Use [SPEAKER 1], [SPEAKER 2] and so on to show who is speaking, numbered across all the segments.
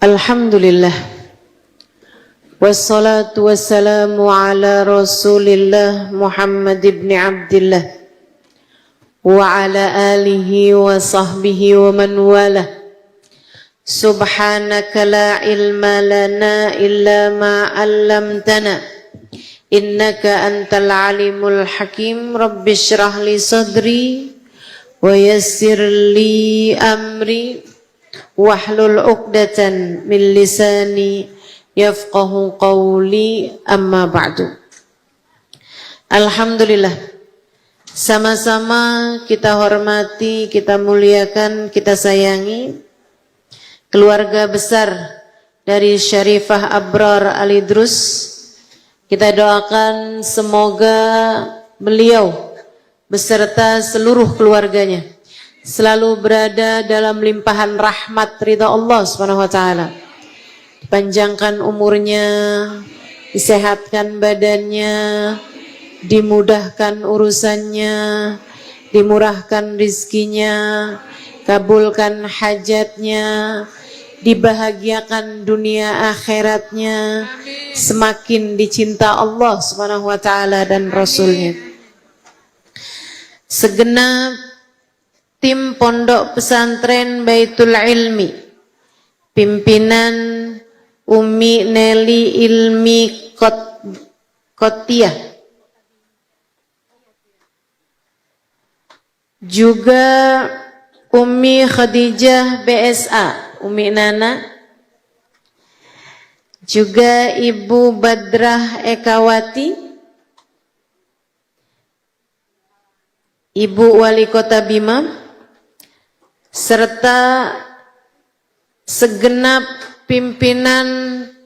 [SPEAKER 1] Alhamdulillah, wassalatu wassalamu ala rasulillah Muhammad ibn Abdillah wa ala alihi wa sahbihi wa man walah. Subhanaka la ilma lana illa ma 'allamtana innaka antal alimul hakim. Rabbi shrah li sadri wa yassir li amri wahlul 'uqdatan min lisani yafqahu qawli, amma ba'du. Alhamdulillah, sama-sama kita hormati, kita muliakan, kita sayangi keluarga besar dari Syarifah Abrar Al-Idrus. Kita doakan semoga beliau beserta seluruh keluarganya selalu berada dalam limpahan rahmat ridha Allah Subhanahu wa taala. Dipanjangkan umurnya, disehatkan badannya, dimudahkan urusannya, dimurahkan rizkinya, kabulkan hajatnya, dibahagiakan dunia akhiratnya, semakin dicinta Allah Subhanahu wa taala dan Rasulnya. Segenap tim Pondok Pesantren Baitul Ilmi, pimpinan Umi Neli Ilmi Kotiah, juga Umi Khadijah BSA, Umi Nana, juga Ibu Badrah Ekawati, Ibu Wali Kota Bima, serta segenap pimpinan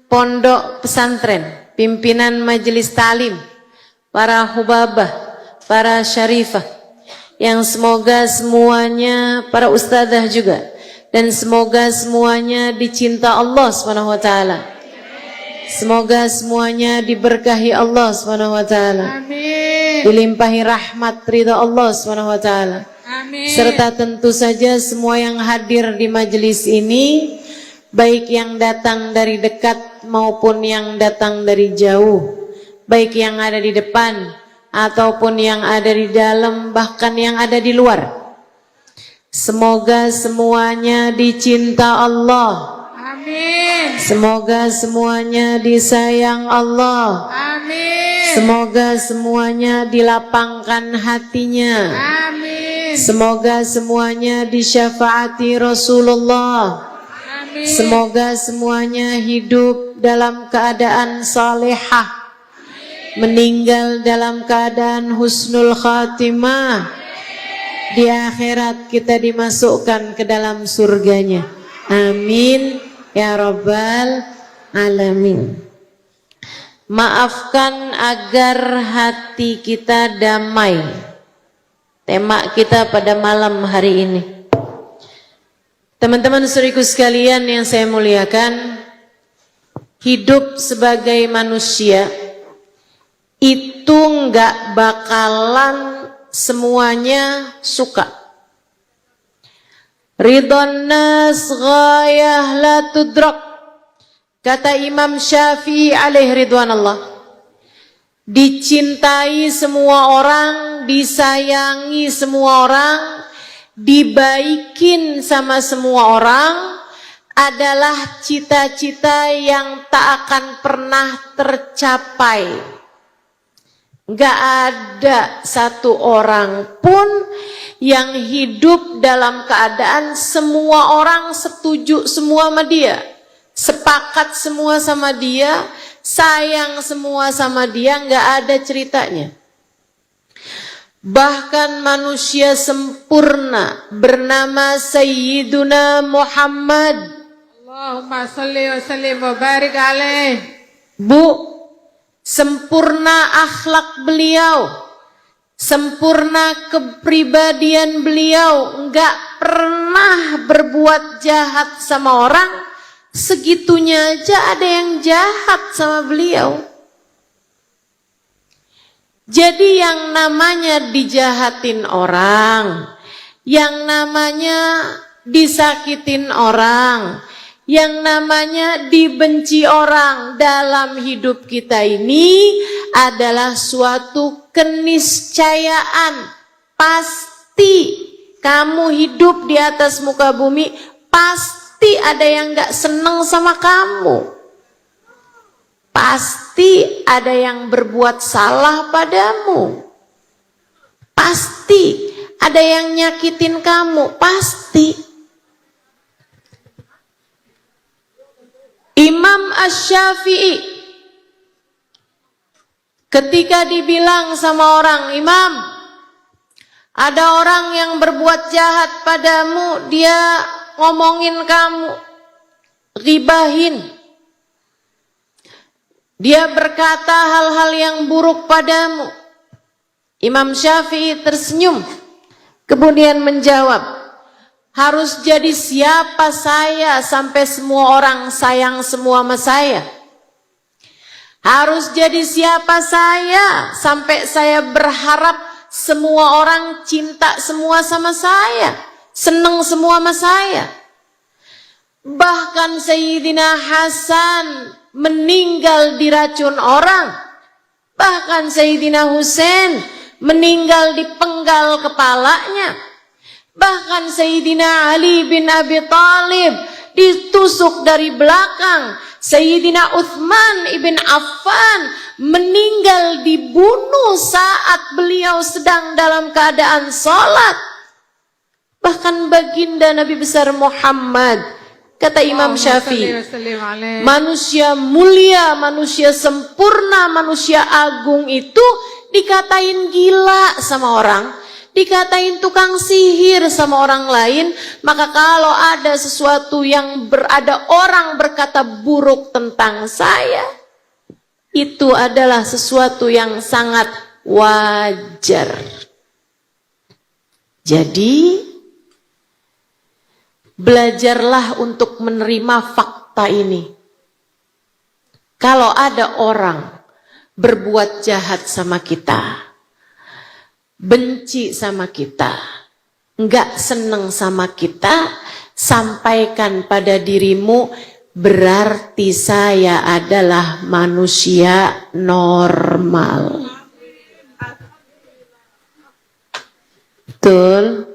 [SPEAKER 1] pondok pesantren, pimpinan majelis talim, para hubabah, para syarifah, yang semoga semuanya, para ustadzah juga, dan semoga semuanya dicinta Allah Subhanahu wa taala. Semoga semuanya diberkahi Allah Subhanahu wa taala. Amin. Dilimpahi rahmat ridha Allah Subhanahu wa taala. Amin. Serta tentu saja semua yang hadir di majelis ini, baik yang datang dari dekat maupun yang datang dari jauh, baik yang ada di depan ataupun yang ada di dalam, bahkan yang ada di luar. Semoga semuanya dicinta Allah. Amin. Semoga semuanya disayang Allah. Amin. Semoga semuanya dilapangkan hatinya. Amin. Semoga semuanya disyafaati Rasulullah. Amin. Semoga semuanya hidup dalam keadaan salehah, meninggal dalam keadaan husnul khatimah. Di akhirat kita dimasukkan ke dalam surganya. Amin ya rabbal alamin. Maafkan agar hati kita damai. Tema kita pada malam hari ini. Teman-teman saudaraku sekalian yang saya muliakan, hidup sebagai manusia itu nggak bakalan semuanya suka. Ridwan nas ghayah la tudrak, kata Imam Syafi'i alaihi ridwanallah. Dicintai semua orang, disayangi semua orang, dibaikin sama semua orang adalah cita-cita yang tak akan pernah tercapai. Gak ada satu orang pun yang hidup dalam keadaan semua orang setuju semua sama dia, sepakat semua sama dia, sayang semua sama dia. Gak ada ceritanya. Bahkan manusia sempurna bernama Sayyiduna Muhammad, Allahumma salli wa sallim wa barik alaih, sempurna akhlak beliau, sempurna kepribadian beliau, enggak pernah berbuat jahat sama orang. Segitunya aja ada yang jahat sama beliau. Jadi yang namanya dijahatin orang, yang namanya disakitin orang, yang namanya dibenci orang dalam hidup kita ini adalah suatu keniscayaan. Pasti kamu hidup di atas muka bumi, pasti ada yang gak seneng sama kamu. Pasti ada yang berbuat salah padamu. Pasti ada yang nyakitin kamu. Pasti. Imam Asy-Syafi'i ketika dibilang sama orang, Imam, ada orang yang berbuat jahat padamu, dia ngomongin kamu, ribahin. Dia berkata hal-hal yang buruk padamu. Imam Syafi'i tersenyum, kemudian menjawab, harus jadi siapa saya sampai semua orang sayang semua sama saya? Harus jadi siapa saya sampai saya berharap semua orang cinta semua sama saya, seneng semua sama saya? Bahkan Sayyidina Hasan meninggal diracun orang. Bahkan Sayyidina Husain meninggal dipenggal kepalanya. Bahkan Sayyidina Ali bin Abi Thalib ditusuk dari belakang. Sayyidina Uthman ibn Affan meninggal dibunuh saat beliau sedang dalam keadaan sholat. Bahkan baginda Nabi besar Muhammad, kata Imam Syafi'i, manusia mulia, manusia sempurna, manusia agung itu dikatain gila sama orang, dikatain tukang sihir sama orang lain. Maka kalau ada sesuatu yang ada orang berkata buruk tentang saya, itu adalah sesuatu yang sangat wajar. Jadi belajarlah untuk menerima fakta ini. Kalau ada orang berbuat jahat sama kita, benci sama kita, enggak seneng sama kita, sampaikan pada dirimu, berarti saya adalah manusia normal. Betul?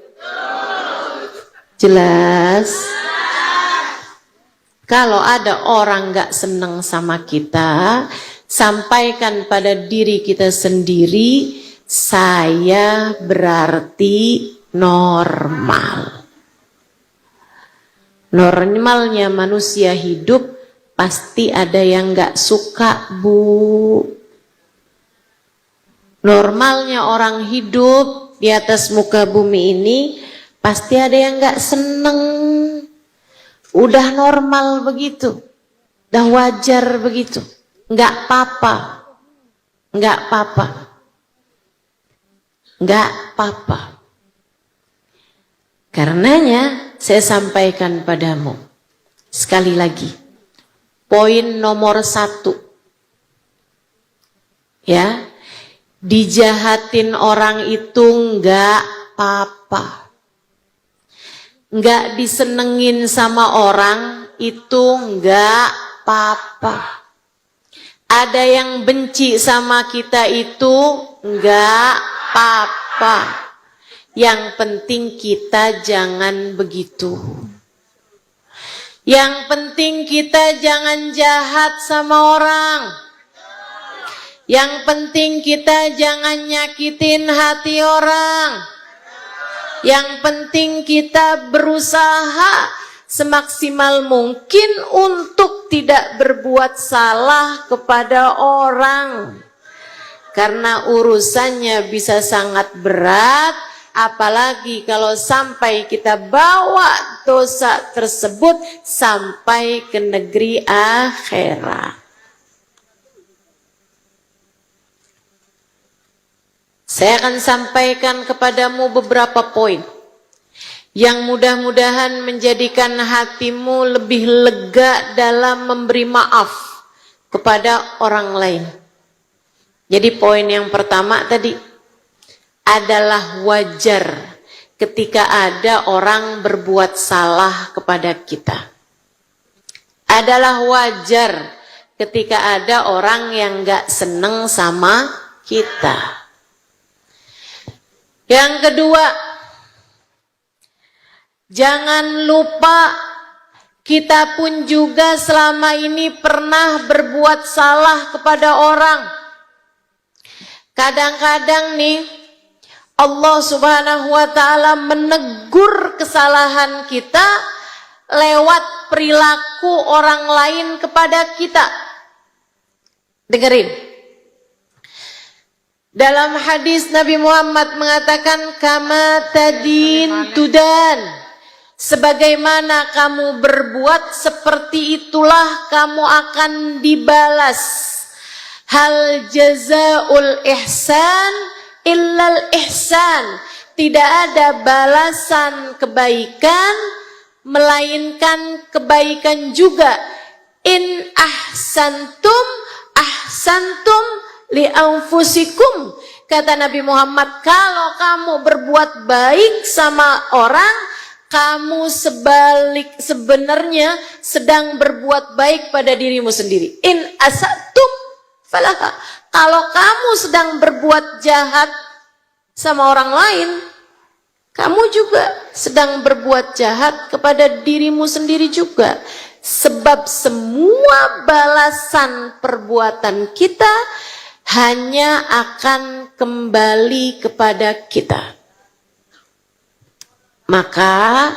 [SPEAKER 1] Jelas? Kalau ada orang gak seneng sama kita, sampaikan pada diri kita sendiri, saya berarti normal. Normalnya manusia hidup pasti ada yang gak suka, Bu. Normalnya orang hidup di atas muka bumi ini pasti ada yang gak seneng. Udah normal begitu. Udah wajar begitu. Gak apa-apa. Gak apa-apa. Gak apa-apa. Karenanya saya sampaikan padamu. Sekali lagi. Poin nomor 1. Ya. Dijahatin orang itu gak apa-apa. Nggak disenengin sama orang itu nggak apa-apa. Ada yang benci sama kita itu nggak apa-apa. Yang penting kita jangan begitu. Yang penting kita jangan jahat sama orang. Yang penting kita jangan nyakitin hati orang. Yang penting kita berusaha semaksimal mungkin untuk tidak berbuat salah kepada orang. Karena urusannya bisa sangat berat, apalagi kalau sampai kita bawa dosa tersebut sampai ke negeri akhirat. Saya akan sampaikan kepadamu beberapa poin yang mudah-mudahan menjadikan hatimu lebih lega dalam memberi maaf kepada orang lain. Jadi poin yang pertama tadi adalah wajar ketika ada orang berbuat salah kepada kita. adalah wajar ketika ada orang yang gak seneng sama kita. Yang kedua, jangan lupa kita pun juga selama ini pernah berbuat salah kepada orang. Kadang-kadang nih Allah Subhanahu wa ta'ala menegur kesalahan kita lewat perilaku orang lain kepada kita. Dengerin. Dalam hadis Nabi Muhammad mengatakan kama tadin tudan. Sebagaimana kamu berbuat seperti itulah kamu akan dibalas. Hal jazaul ihsan illal ihsan. Tidak ada balasan kebaikan melainkan kebaikan juga. In ahsantum ahsantum li anfusikum. Kata Nabi Muhammad, kalau kamu berbuat baik sama orang, kamu sebenarnya sedang berbuat baik pada dirimu sendiri. In asatum falaha. Kalau kamu sedang berbuat jahat sama orang lain, kamu juga sedang berbuat jahat kepada dirimu sendiri juga. Sebab semua balasan perbuatan kita hanya akan kembali kepada kita. Maka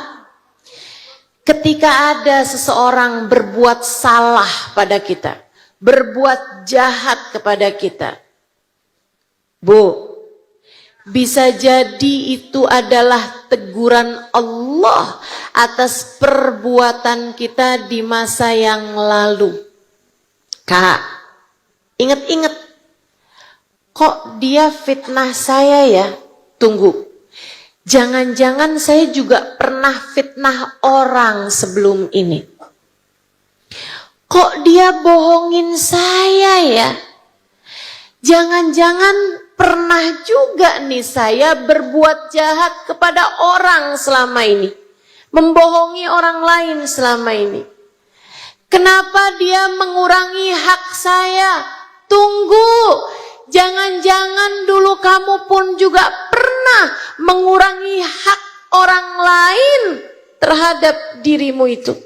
[SPEAKER 1] ketika ada seseorang berbuat salah pada kita, berbuat jahat kepada kita, Bu, bisa jadi itu adalah teguran Allah atas perbuatan kita di masa yang lalu. Kak, ingat-ingat, kok dia fitnah saya ya? Tunggu, jangan-jangan saya juga pernah fitnah orang sebelum ini. Kok dia bohongin saya ya? Jangan-jangan pernah juga nih saya berbuat jahat kepada orang selama ini. Membohongi orang lain selama ini. Kenapa dia mengurangi hak saya? Tunggu, jangan-jangan dulu kamu pun juga pernah mengurangi hak orang lain terhadap dirimu itu.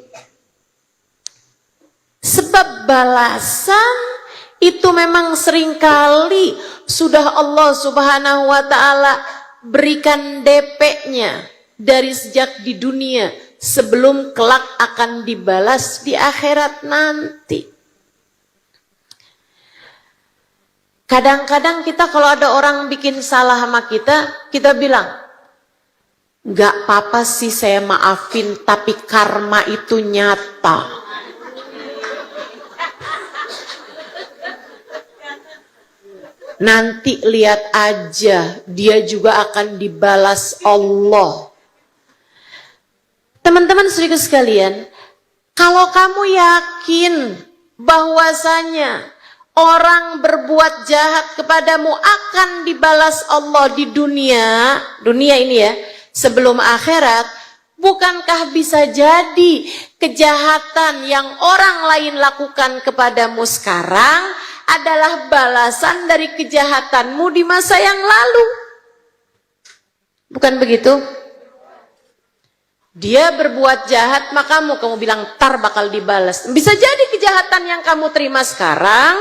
[SPEAKER 1] Sebab balasan itu memang seringkali sudah Allah Subhanahu wa ta'ala berikan DP-nya dari sejak di dunia sebelum kelak akan dibalas di akhirat nanti. Kadang-kadang kita kalau ada orang bikin salah sama kita, kita bilang, gak apa-apa sih saya maafin, tapi karma itu nyata. Nanti lihat aja, dia juga akan dibalas Allah. Teman-teman saudara sekalian, kalau kamu yakin bahwasanya orang berbuat jahat kepadamu akan dibalas Allah di dunia ini ya, sebelum akhirat, bukankah bisa jadi kejahatan yang orang lain lakukan kepadamu sekarang adalah balasan dari kejahatanmu di masa yang lalu? Bukan begitu? Dia berbuat jahat, maka kamu bilang tar bakal dibalas. Bisa jadi kejahatan yang kamu terima sekarang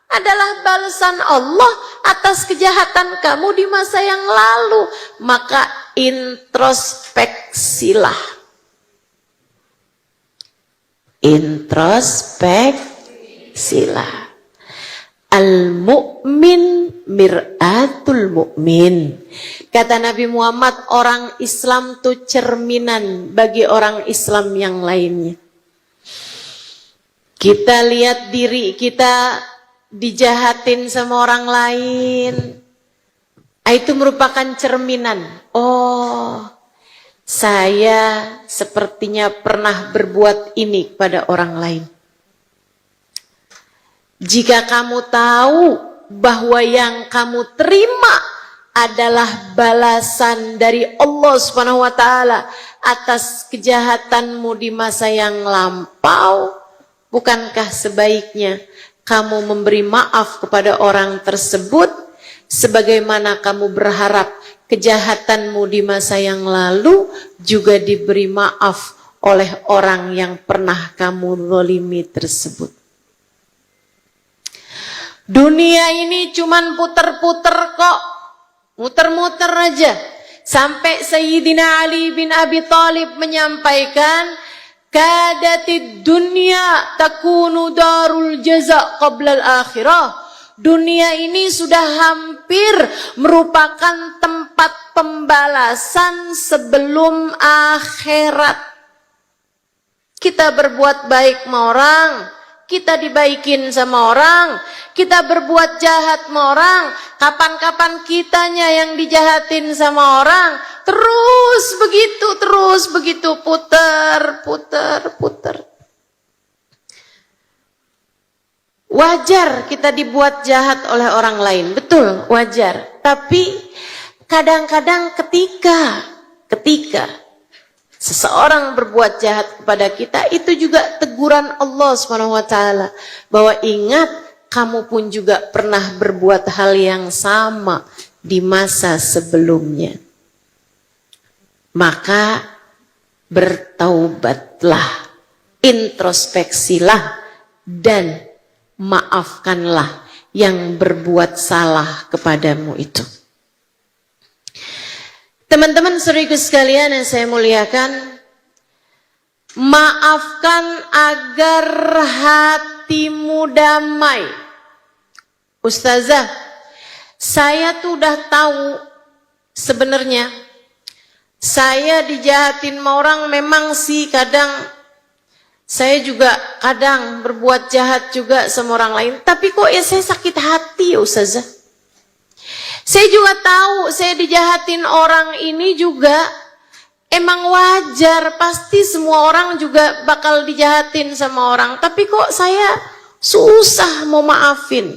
[SPEAKER 1] adalah balasan Allah atas kejahatan kamu di masa yang lalu. Maka introspeksilah. Introspeksilah. Al-mu'min mir'atul mu'min. Kata Nabi Muhammad, orang Islam itu cerminan bagi orang Islam yang lainnya. Kita lihat diri kita dijahatin sama orang lain, itu merupakan cerminan. Oh, saya sepertinya pernah berbuat ini kepada orang lain. Jika kamu tahu bahwa yang kamu terima adalah balasan dari Allah Subhanahu wa ta'ala atas kejahatanmu di masa yang lampau, Bukankah sebaiknya kamu memberi maaf kepada orang tersebut sebagaimana kamu berharap kejahatanmu di masa yang lalu juga diberi maaf oleh orang yang pernah kamu zalimi tersebut. Dunia ini cuman puter-puter kok, muter-muter aja. Sampai Sayyidina Ali bin Abi Thalib menyampaikan, kadatid dunya takunu darul jaza qabla al-akhirah. Dunia ini sudah hampir merupakan tempat pembalasan sebelum akhirat. Kita berbuat baik sama orang, kita dibaikin sama orang. Kita berbuat jahat sama orang, kapan-kapan kitanya yang dijahatin sama orang. Terus begitu, puter. Wajar kita dibuat jahat oleh orang lain, betul, wajar. Tapi kadang-kadang ketika seseorang berbuat jahat kepada kita, itu juga teguran Allah SWT. Bahwa ingat, kamu pun juga pernah berbuat hal yang sama di masa sebelumnya. Maka bertaubatlah, introspeksilah, dan maafkanlah yang berbuat salah kepadamu itu. Teman-teman saudaraku sekalian yang saya muliakan, maafkan agar hatimu damai. Ustazah, saya tuh udah tahu sebenarnya saya dijahatin sama orang, memang sih kadang saya juga kadang berbuat jahat juga sama orang lain, tapi kok ya saya sakit hati ya Ustazah. Saya juga tahu saya dijahatin orang ini juga emang wajar, pasti semua orang juga bakal dijahatin sama orang, tapi kok saya susah mau maafin.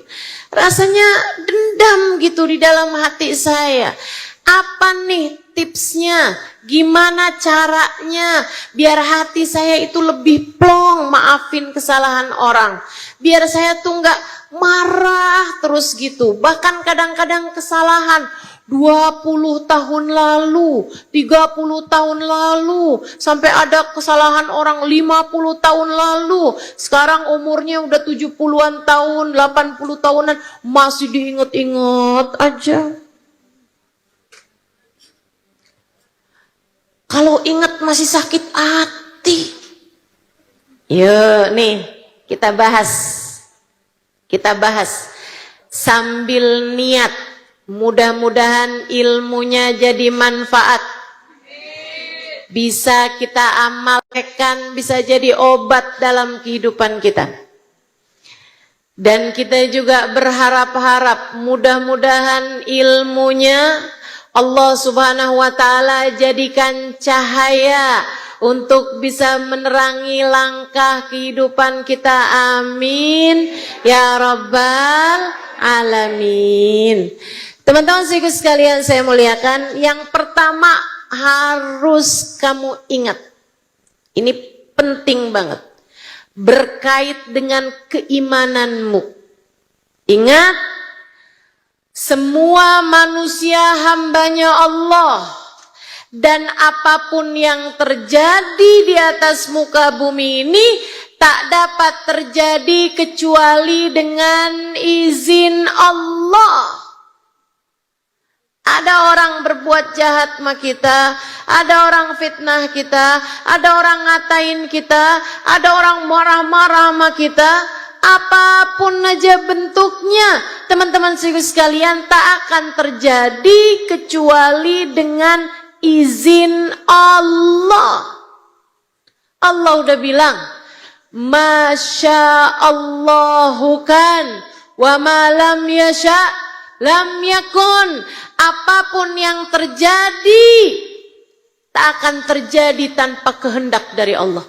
[SPEAKER 1] Rasanya dendam gitu di dalam hati saya. Apa nih tipsnya? Gimana caranya biar hati saya itu lebih plong maafin kesalahan orang? Biar saya tuh nggak marah terus gitu. Bahkan kadang-kadang kesalahan 20 tahun lalu, 30 tahun lalu, sampai ada kesalahan orang 50 tahun lalu. Sekarang umurnya udah 70-an tahun, 80 tahunan, masih diinget-inget aja. Kalau ingat masih sakit hati. Yuk nih, kita bahas sambil niat. Mudah-mudahan ilmunya jadi manfaat. Bisa kita amalkan, bisa jadi obat dalam kehidupan kita. Dan kita juga berharap-harap mudah-mudahan ilmunya Allah Subhanahu wa Ta'ala jadikan cahaya untuk bisa menerangi langkah kehidupan kita. Amin ya rabbal alamin. Teman-teman sekalian saya muliakan, yang pertama harus kamu ingat, ini penting banget, berkait dengan keimananmu. Ingat, semua manusia hambanya Allah, dan apapun yang terjadi di atas muka bumi ini tak dapat terjadi kecuali dengan izin Allah. Ada orang berbuat jahat sama kita, ada orang fitnah kita, ada orang ngatain kita, ada orang marah-marah sama kita. Apapun aja bentuknya, teman-teman sekalian, tak akan terjadi kecuali dengan izin Allah. Allah udah bilang, Masya Allahu kan, wa ma lam yasha lam yakun. Apapun yang terjadi tak akan terjadi tanpa kehendak dari Allah.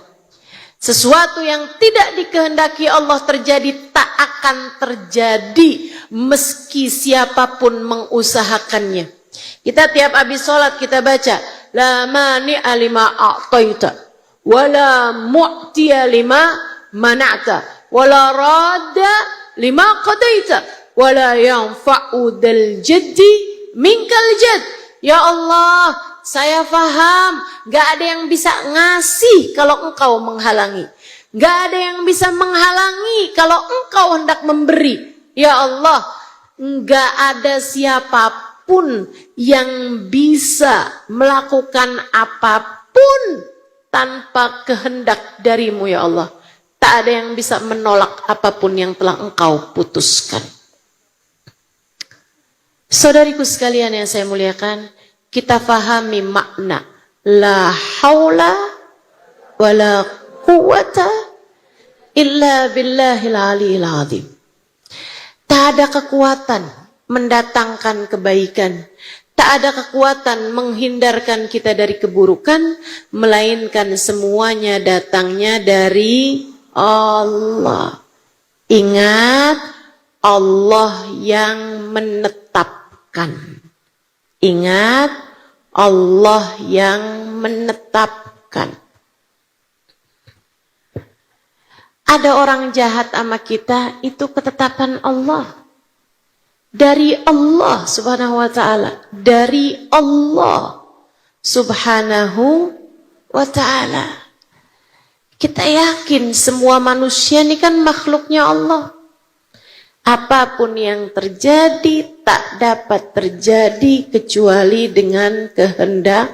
[SPEAKER 1] Sesuatu yang tidak dikehendaki Allah terjadi tak akan terjadi meski siapapun mengusahakannya. Kita tiap habis sholat kita baca, la mani'a lima a'taita wa la mu'tiya lima mana'ta wala radda lima qadaita wala yanfa'u dal jaddi minkal jadd. Ya Allah, saya faham gak ada yang bisa ngasih kalau engkau menghalangi, gak ada yang bisa menghalangi kalau engkau hendak memberi. Ya Allah, gak ada siapapun yang bisa melakukan apapun tanpa kehendak darimu ya Allah. Tak ada yang bisa menolak apapun yang telah engkau putuskan. Saudariku sekalian yang saya muliakan, kita fahami makna la haula wala quwata illa billahil aliyil azim. Tak ada kekuatan mendatangkan kebaikan, tak ada kekuatan menghindarkan kita dari keburukan, melainkan semuanya datangnya dari Allah. Ingat, Allah yang menetapkan. Ingat, Allah yang menetapkan. Ada orang jahat sama kita, itu ketetapan Allah. Dari Allah subhanahu wa ta'ala. Dari Allah subhanahu wa ta'ala. Kita yakin semua manusia ini kan makhluknya Allah. Apapun yang terjadi tak dapat terjadi kecuali dengan kehendak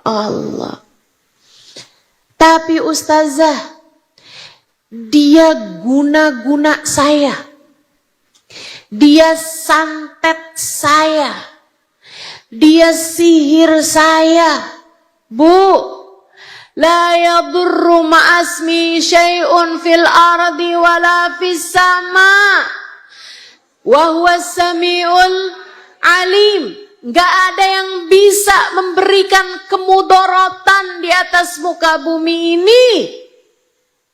[SPEAKER 1] Allah. Tapi ustazah, dia guna-guna saya, dia santet saya, dia sihir saya. Bu, la yadurru ma'asmi syai'un fil ardi wala fis sama wa huwas samiul alim. Gak ada yang bisa memberikan kemudorotan di atas muka bumi ini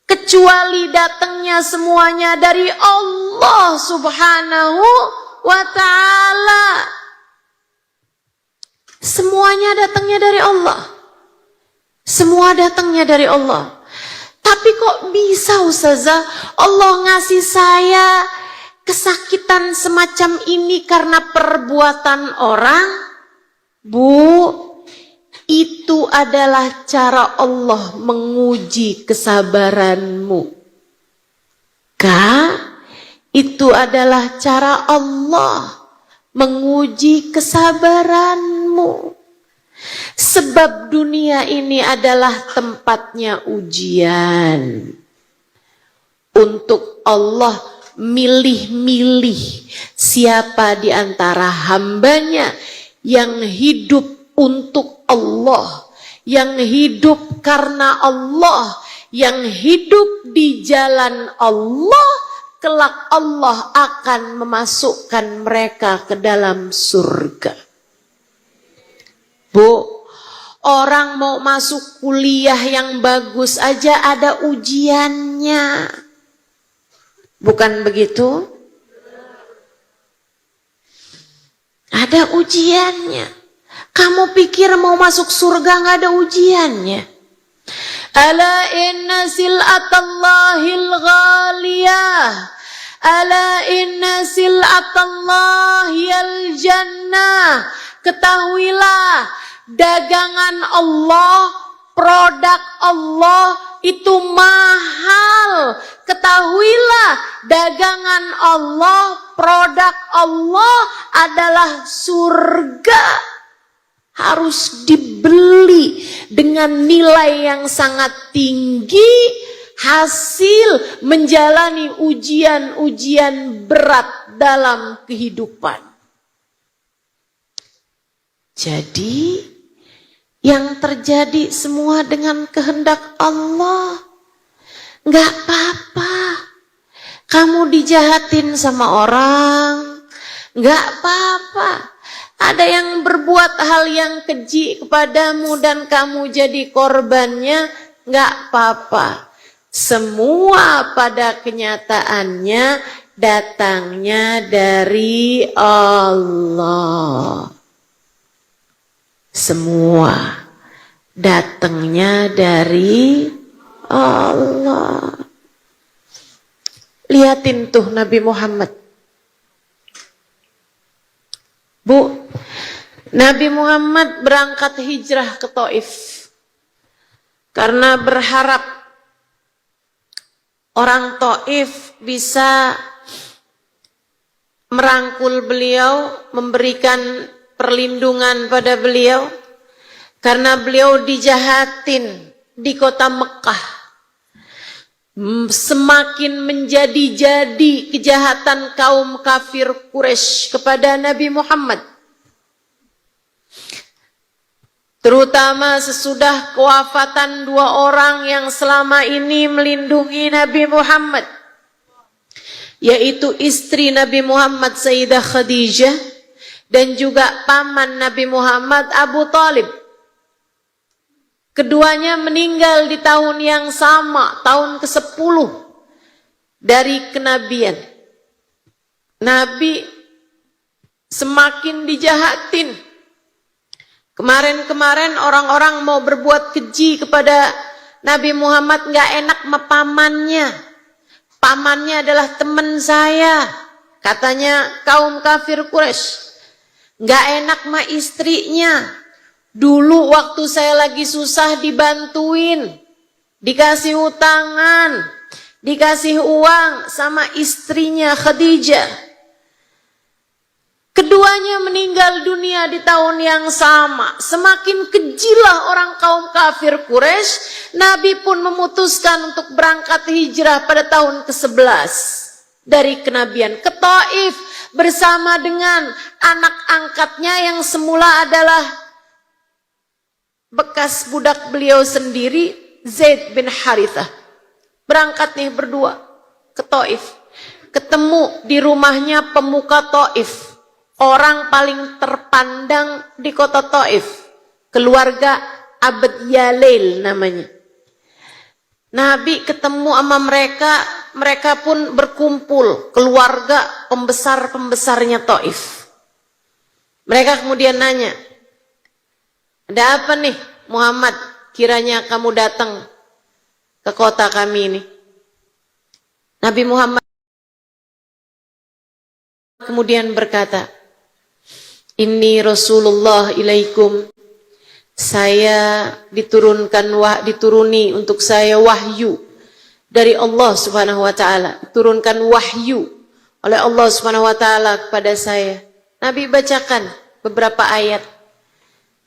[SPEAKER 1] kecuali datangnya semuanya dari Allah subhanahu wa ta'ala. Semuanya datangnya dari Allah. Semua datangnya dari Allah. Tapi kok bisa ustazah Allah ngasih saya kesakitan semacam ini karena perbuatan orang? Bu, itu adalah cara Allah menguji kesabaranmu. Kak, itu adalah cara Allah menguji kesabaranmu. Sebab dunia ini adalah tempatnya ujian. Untuk Allah milih-milih siapa di antara hambanya yang hidup untuk Allah, yang hidup karena Allah, yang hidup di jalan Allah, kelak Allah akan memasukkan mereka ke dalam surga. Bu, orang mau masuk kuliah yang bagus aja ada ujiannya. Bukan begitu? Ada ujiannya. Kamu pikir mau masuk surga nggak ada ujiannya? Ala inna sil'atallahil ghaliyah. Ala inna sil'atallahil jannah. Ketahuilah, dagangan Allah, produk Allah itu mahal. Ketahuilah, dagangan Allah, produk Allah adalah surga. Harus dibeli dengan nilai yang sangat tinggi, hasil menjalani ujian-ujian berat dalam kehidupan. Jadi, yang terjadi semua dengan kehendak Allah. Gak apa-apa. Kamu dijahatin sama orang, gak apa-apa. Ada yang berbuat hal yang keji kepadamu dan kamu jadi korbannya, gak apa-apa. Semua pada kenyataannya datangnya dari Allah. Semua datangnya dari Allah. Lihatin tuh Nabi Muhammad. Bu, Nabi Muhammad berangkat hijrah ke Taif karena berharap orang Taif bisa merangkul beliau, memberikan perlindungan pada beliau, karena beliau dijahatin di kota Mekah. Semakin menjadi-jadi kejahatan kaum kafir Quraisy kepada Nabi Muhammad. Terutama sesudah kewafatan dua orang yang selama ini melindungi Nabi Muhammad, yaitu istri Nabi Muhammad Sayyidah Khadijah dan juga paman Nabi Muhammad Abu Talib. Keduanya meninggal di tahun yang sama, tahun ke-10 dari kenabian. Nabi semakin dijahatin. Kemarin-kemarin orang-orang mau berbuat keji kepada Nabi Muhammad, nggak enak sama pamannya. Pamannya adalah teman saya, katanya kaum kafir Quraisy. Nggak enak sama istrinya. Dulu waktu saya lagi susah dibantuin, dikasih utangan, dikasih uang sama istrinya Khadijah. Keduanya meninggal dunia di tahun yang sama. Semakin kejilah orang kaum kafir Quraisy. Nabi pun memutuskan untuk berangkat hijrah pada tahun ke-11 dari kenabian ke Taif bersama dengan anak angkatnya yang semula adalah bekas budak beliau sendiri, Zaid bin Harithah. Berangkat nih berdua ke Taif. Ketemu di rumahnya pemuka Taif, orang paling terpandang di kota Taif, keluarga Abd Yalail namanya. Nabi ketemu sama mereka, mereka pun berkumpul, keluarga pembesar-pembesarnya Taif. Mereka kemudian nanya, ada apa nih Muhammad, kiranya kamu datang ke kota kami ini? Nabi Muhammad kemudian berkata, Inni Rasulullah ilaikum. Saya dituruni untuk saya wahyu dari Allah Subhanahu wa taala. Diturunkan wahyu oleh Allah Subhanahu wa taala kepada saya. Nabi bacakan beberapa ayat.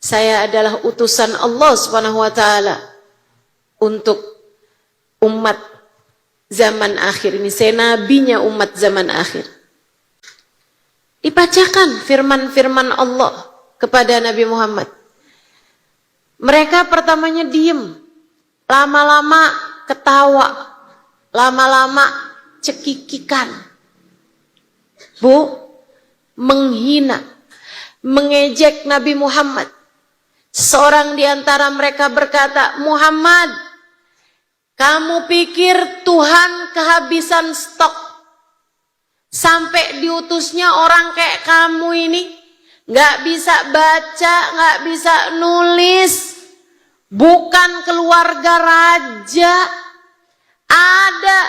[SPEAKER 1] Saya adalah utusan Allah Subhanahu wa taala untuk umat zaman akhir ini. Saya nabinya umat zaman akhir. Dibacakan firman-firman Allah kepada Nabi Muhammad. Mereka pertamanya diem, lama-lama ketawa, lama-lama cekikikan. Bu, menghina, mengejek Nabi Muhammad. Seorang di antara mereka berkata, Muhammad, kamu pikir Tuhan kehabisan stok sampai diutusnya orang kayak kamu ini? Nggak bisa baca, nggak bisa nulis, bukan keluarga raja. Ada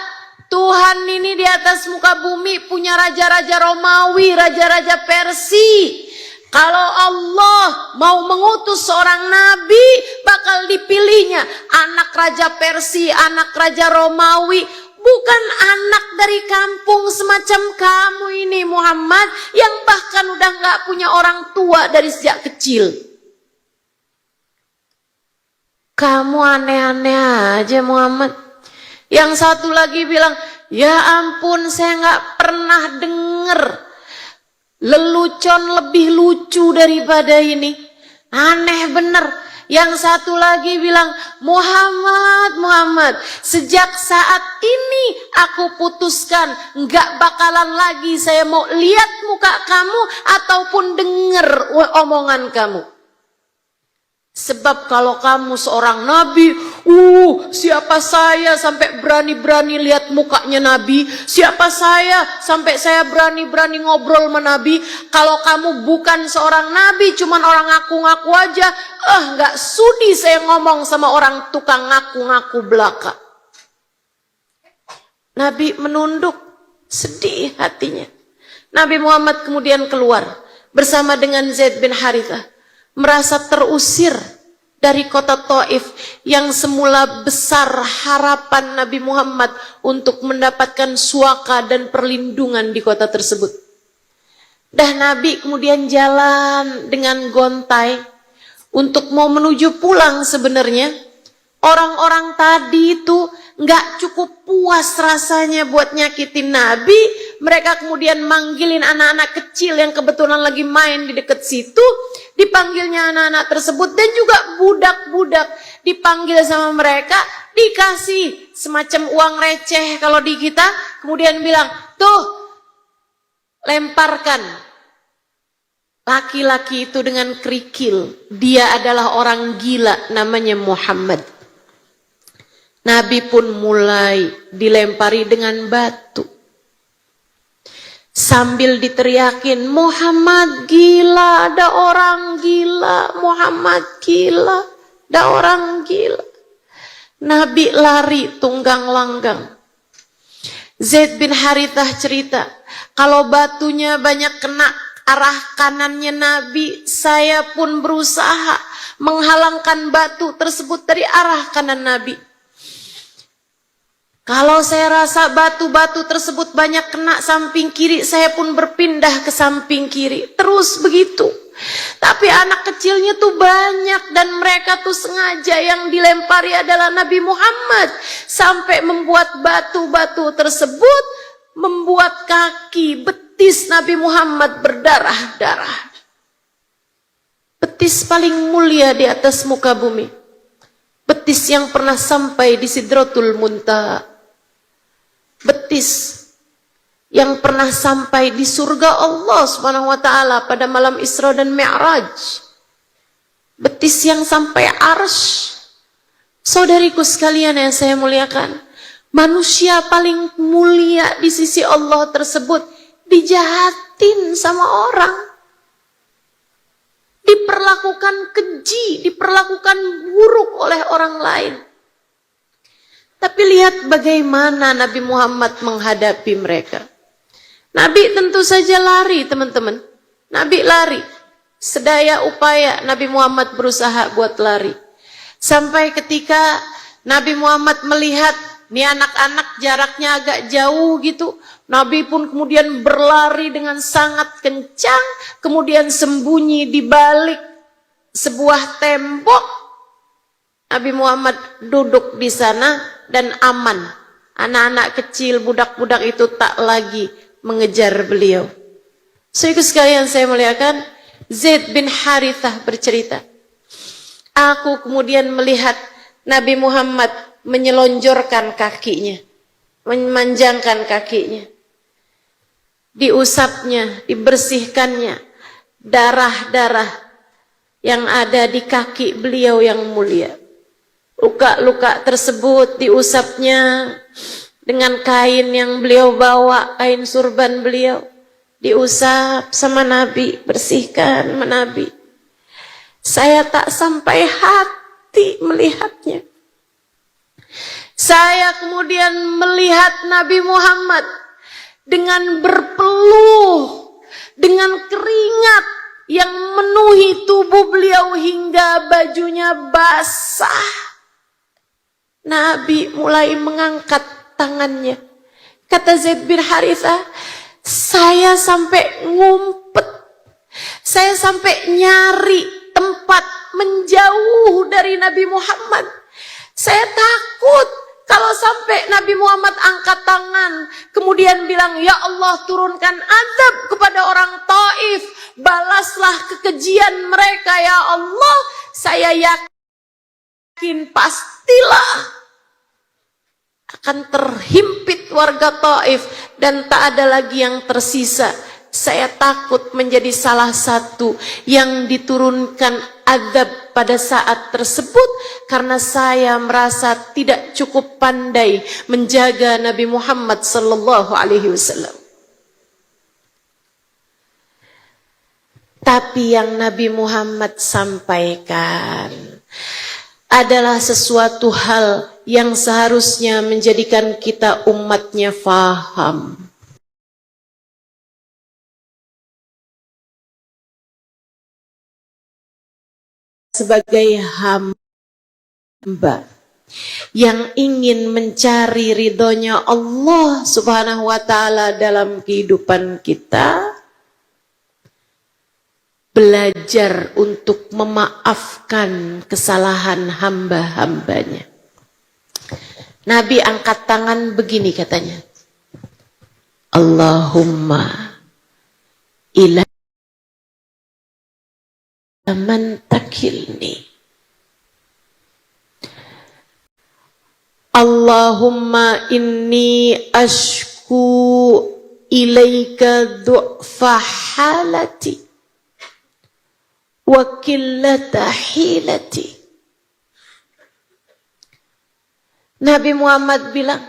[SPEAKER 1] Tuhan ini di atas muka bumi punya raja-raja Romawi, raja-raja Persia. Kalau Allah mau mengutus seorang nabi, bakal dipilihnya anak raja Persia, anak raja Romawi, bukan anak dari kampung semacam kamu ini Muhammad, yang bahkan udah nggak punya orang tua dari sejak kecil. Kamu aneh-aneh aja Muhammad. Yang satu lagi bilang, ya ampun, saya nggak pernah denger lelucon lebih lucu daripada ini. Aneh bener. Yang satu lagi bilang, Muhammad, sejak saat ini aku putuskan nggak bakalan lagi saya mau lihat muka kamu ataupun denger omongan kamu. Sebab kalau kamu seorang nabi, siapa saya sampai berani-berani lihat mukanya nabi? Siapa saya sampai saya berani-berani ngobrol sama nabi? Kalau kamu bukan seorang nabi, cuman orang ngaku-ngaku aja, nggak sudi saya ngomong sama orang tukang ngaku-ngaku belaka. Nabi menunduk, sedih hatinya. Nabi Muhammad kemudian keluar bersama dengan Zaid bin Harithah, merasa terusir dari kota Taif yang semula besar harapan Nabi Muhammad untuk mendapatkan suaka dan perlindungan di kota tersebut. Dan Nabi kemudian jalan dengan gontai untuk mau menuju pulang sebenarnya. Orang-orang tadi itu nggak cukup puas rasanya buat nyakitin Nabi. Mereka kemudian manggilin anak-anak kecil yang kebetulan lagi main di dekat situ. Dipanggilnya anak-anak tersebut dan juga budak-budak dipanggil sama mereka. Dikasih semacam uang receh kalau di kita. Kemudian bilang, tuh lemparkan laki-laki itu dengan kerikil. Dia adalah orang gila namanya Muhammad. Nabi pun mulai dilempari dengan batu. Sambil diteriakin, Muhammad gila, ada orang gila, Muhammad gila, ada orang gila. Nabi lari tunggang langgang. Zaid bin Harithah cerita, kalau batunya banyak kena arah kanannya Nabi, saya pun berusaha menghalangkan batu tersebut dari arah kanan Nabi. Kalau saya rasa batu-batu tersebut banyak kena samping kiri, saya pun berpindah ke samping kiri. Terus begitu. Tapi anak kecilnya tuh banyak dan mereka tuh sengaja yang dilempari adalah Nabi Muhammad. Sampai membuat batu-batu tersebut, membuat kaki betis Nabi Muhammad berdarah-darah. Betis paling mulia di atas muka bumi. Betis yang pernah sampai di Sidratul Muntaha. Betis yang pernah sampai di surga Allah Subhanahu wa taala pada malam Isra dan Mi'raj. Betis yang sampai arsy. Saudariku sekalian yang saya muliakan, manusia paling mulia di sisi Allah tersebut dijahatin sama orang. Diperlakukan keji, diperlakukan buruk oleh orang lain. Tapi lihat bagaimana Nabi Muhammad menghadapi mereka. Nabi tentu saja lari, teman-teman. Nabi lari. Sedaya upaya Nabi Muhammad berusaha buat lari. Sampai ketika Nabi Muhammad melihat nih anak-anak jaraknya agak jauh gitu. Nabi pun kemudian berlari dengan sangat kencang. Kemudian sembunyi di balik sebuah tembok. Nabi Muhammad duduk di sana dan aman. Anak-anak kecil, budak-budak itu tak lagi mengejar beliau. Saudara sekalian saya muliakan, Zaid bin Harithah bercerita, aku kemudian melihat Nabi Muhammad menyelonjorkan kakinya, memanjangkan kakinya, diusapnya, dibersihkannya darah-darah yang ada di kaki beliau yang mulia. Luka-luka tersebut diusapnya dengan kain yang beliau bawa, kain surban beliau. Diusap sama Nabi, bersihkan sama Nabi. Saya tak sampai hati melihatnya. Saya kemudian melihat Nabi Muhammad dengan berpeluh, dengan keringat yang memenuhi tubuh beliau hingga bajunya basah. Nabi mulai mengangkat tangannya. Kata Zaid bin Harithah, saya sampai ngumpet. Saya sampai nyari tempat menjauh dari Nabi Muhammad. Saya takut kalau sampai Nabi Muhammad angkat tangan, kemudian bilang, ya Allah turunkan azab kepada orang Taif. Balaslah kekejian mereka ya Allah. Saya yakin pastilah akan terhimpit warga Taif dan tak ada lagi yang tersisa. Saya takut menjadi salah satu yang diturunkan azab pada saat tersebut karena saya merasa tidak cukup pandai menjaga Nabi Muhammad sallallahu alaihi wasallam. Tapi yang Nabi Muhammad sampaikan adalah sesuatu hal yang seharusnya menjadikan kita umatnya faham. Sebagai hamba yang ingin mencari ridhonya Allah Subhanahu wa ta'ala dalam kehidupan kita, belajar untuk memaafkan kesalahan hamba-hambanya. Nabi angkat tangan begini katanya, Allahumma ila man takilni, Allahumma inni ashku ilaika du'fa halati wa qillata hilati. Nabi Muhammad bilang,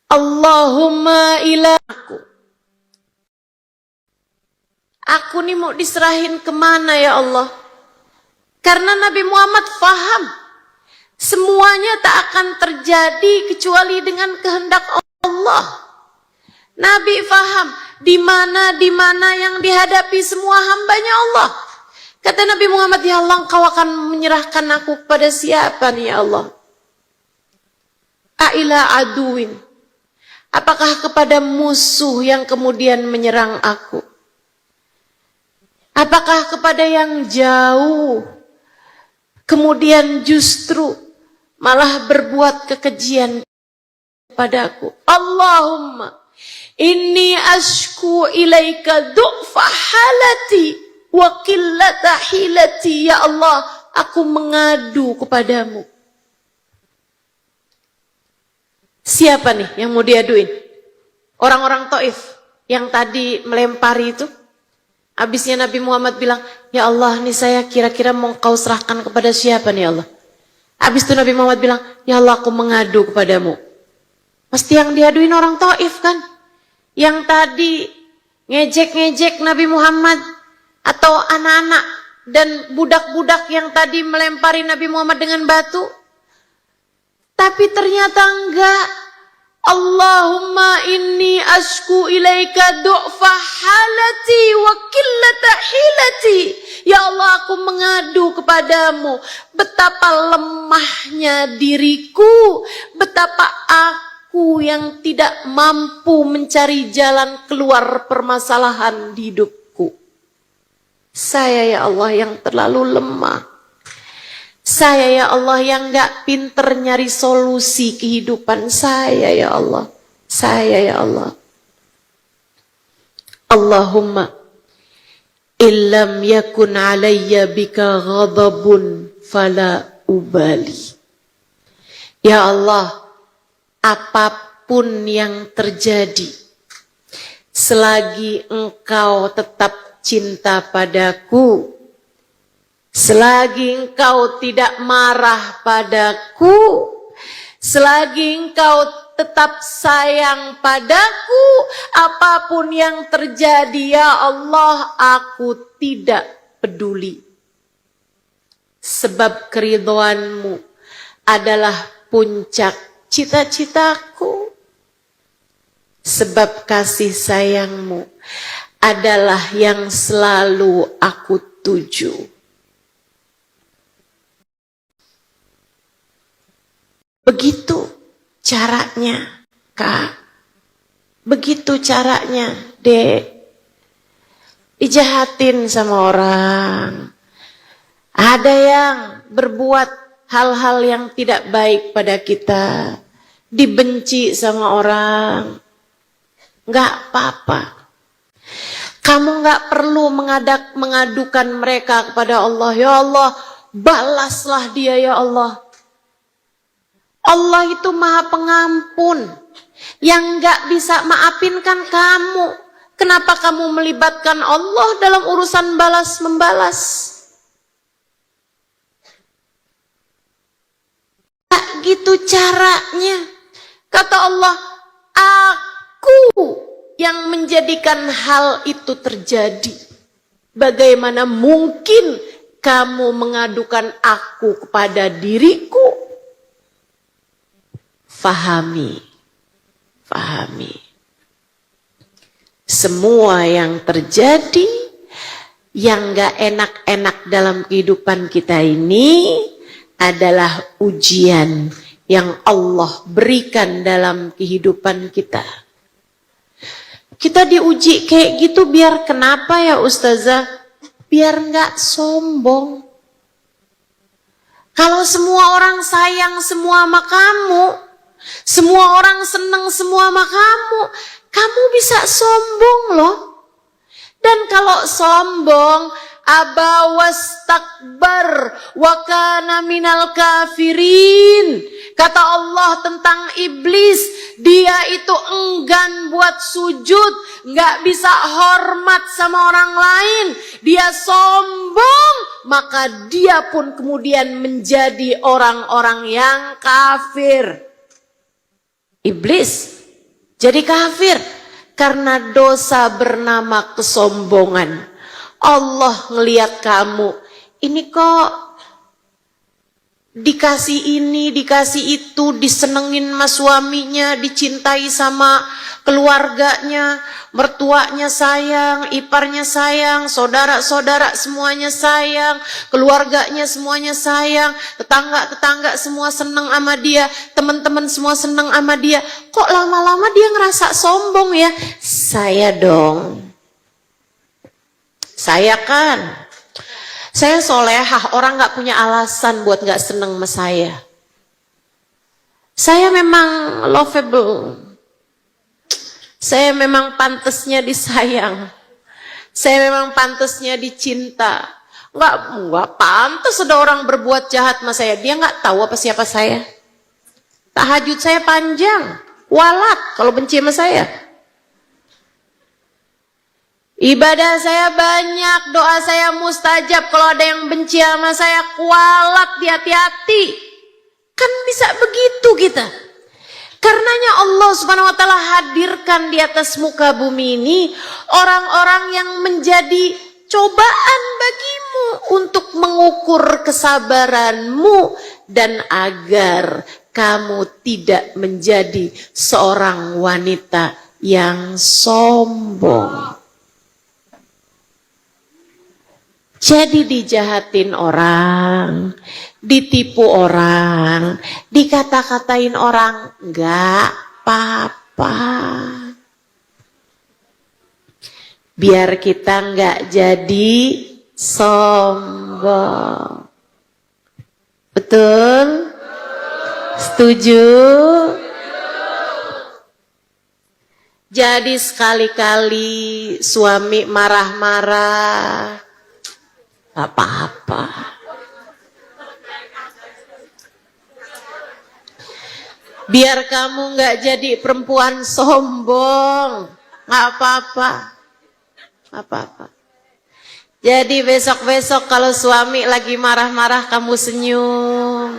[SPEAKER 1] Allahumma ila aku nih mau diserahin kemana ya Allah? Karena Nabi Muhammad faham semuanya tak akan terjadi kecuali dengan kehendak Allah. Nabi faham di mana yang dihadapi semua hambanya Allah. Kata Nabi Muhammad, ya Allah, Engkau akan menyerahkan aku kepada siapa nih ya Allah? Aila aduin, apakah kepada musuh yang kemudian menyerang aku? Apakah kepada yang jauh, kemudian justru malah berbuat kekejian padaku? Allahumma inni ashku ilaika du'fa halati wa qillata hilati. Ya Allah, aku mengadu kepadamu. Siapa nih yang mau diaduin? Orang-orang Taif yang tadi melempari itu. Habisnya Nabi Muhammad bilang, ya Allah, nih saya kira-kira mau kau serahkan kepada siapa nih Allah? Habis itu Nabi Muhammad bilang, ya Allah, aku mengadu kepadamu. Pasti yang diaduin orang Taif kan? Yang tadi ngejek-ngejek Nabi Muhammad, atau anak-anak dan budak-budak yang tadi melempari Nabi Muhammad dengan batu. Tapi ternyata enggak. Allahumma inni ashku ilaika du'fa halati wa qillata hilati. Ya Allah, aku mengadu kepadamu betapa lemahnya diriku, betapa aku yang tidak mampu mencari jalan keluar permasalahan di hidupku. Saya ya Allah yang terlalu lemah. Saya ya Allah yang gak pinter nyari solusi kehidupan saya ya Allah. Saya ya Allah. Allahumma illam yakun alayya bika ghadabun fala ubali. Ya Allah, apapun yang terjadi, selagi Engkau tetap cinta padaku, selagi Engkau tidak marah padaku, selagi Engkau tetap sayang padaku, apapun yang terjadi ya Allah, aku tidak peduli. Sebab keridhoanmu adalah puncak cita-citaku. Sebab kasih sayangmu adalah yang selalu aku tuju. Begitu caranya, Kak. Begitu caranya, Dek. Dijahatin sama orang. Ada yang berbuat hal-hal yang tidak baik pada kita. Dibenci sama orang. Nggak apa-apa. Kamu nggak perlu mengadukan mereka kepada Allah. Ya Allah, balaslah dia ya Allah. Allah itu Maha Pengampun. Yang gak bisa maafin kan kamu. Kenapa kamu melibatkan Allah dalam urusan balas-membalas? Gak gitu caranya. Kata Allah, aku yang menjadikan hal itu terjadi. Bagaimana mungkin kamu mengadukan aku kepada diriku. Fahami. Semua yang terjadi, yang gak enak-enak dalam kehidupan kita ini adalah ujian yang Allah berikan dalam kehidupan kita. Kita diuji kayak gitu biar kenapa ya Ustazah? Biar nggak sombong. Kalau semua orang sayang semua sama kamu, semua orang senang semua sama kamu bisa sombong loh. Dan kalau sombong, aba wastakbar wa kana minal kafirin. Kata Allah tentang iblis, dia itu enggan buat sujud, nggak bisa hormat sama orang lain. Dia sombong, maka dia pun kemudian menjadi orang-orang yang kafir. Iblis jadi kafir karena dosa bernama kesombongan. Allah ngelihat kamu, ini kok dikasih ini, dikasih itu, disenengin sama suaminya, dicintai sama keluarganya, mertuanya sayang, iparnya sayang, saudara-saudara semuanya sayang, keluarganya semuanya sayang, tetangga-tetangga semua seneng sama dia, teman-teman semua seneng sama dia. Kok lama-lama dia ngerasa sombong ya? Saya dong. Saya solehah, orang gak punya alasan buat gak seneng sama saya. Saya memang lovable. Saya memang pantasnya disayang. Saya memang pantasnya dicinta. Nggak pantas ada orang berbuat jahat sama saya. Dia gak tahu apa siapa saya. Tahajud saya panjang. Walat kalau benci sama saya. Ibadah saya banyak, doa saya mustajab. Kalau ada yang benci sama saya, kualat, hati-hati. Kan bisa begitu kita. Karenanya Allah Subhanahu wa taala hadirkan di atas muka bumi ini orang-orang yang menjadi cobaan bagimu untuk mengukur kesabaranmu dan agar kamu tidak menjadi seorang wanita yang sombong. Jadi dijahatin orang, ditipu orang, dikata-katain orang, enggak apa-apa. Biar kita enggak jadi sombong. Betul? Setuju? Jadi sekali-kali suami marah-marah, gak apa-apa. Biar kamu gak jadi perempuan sombong, gak apa-apa. Apa-apa. Jadi besok-besok kalau suami lagi marah-marah kamu senyum.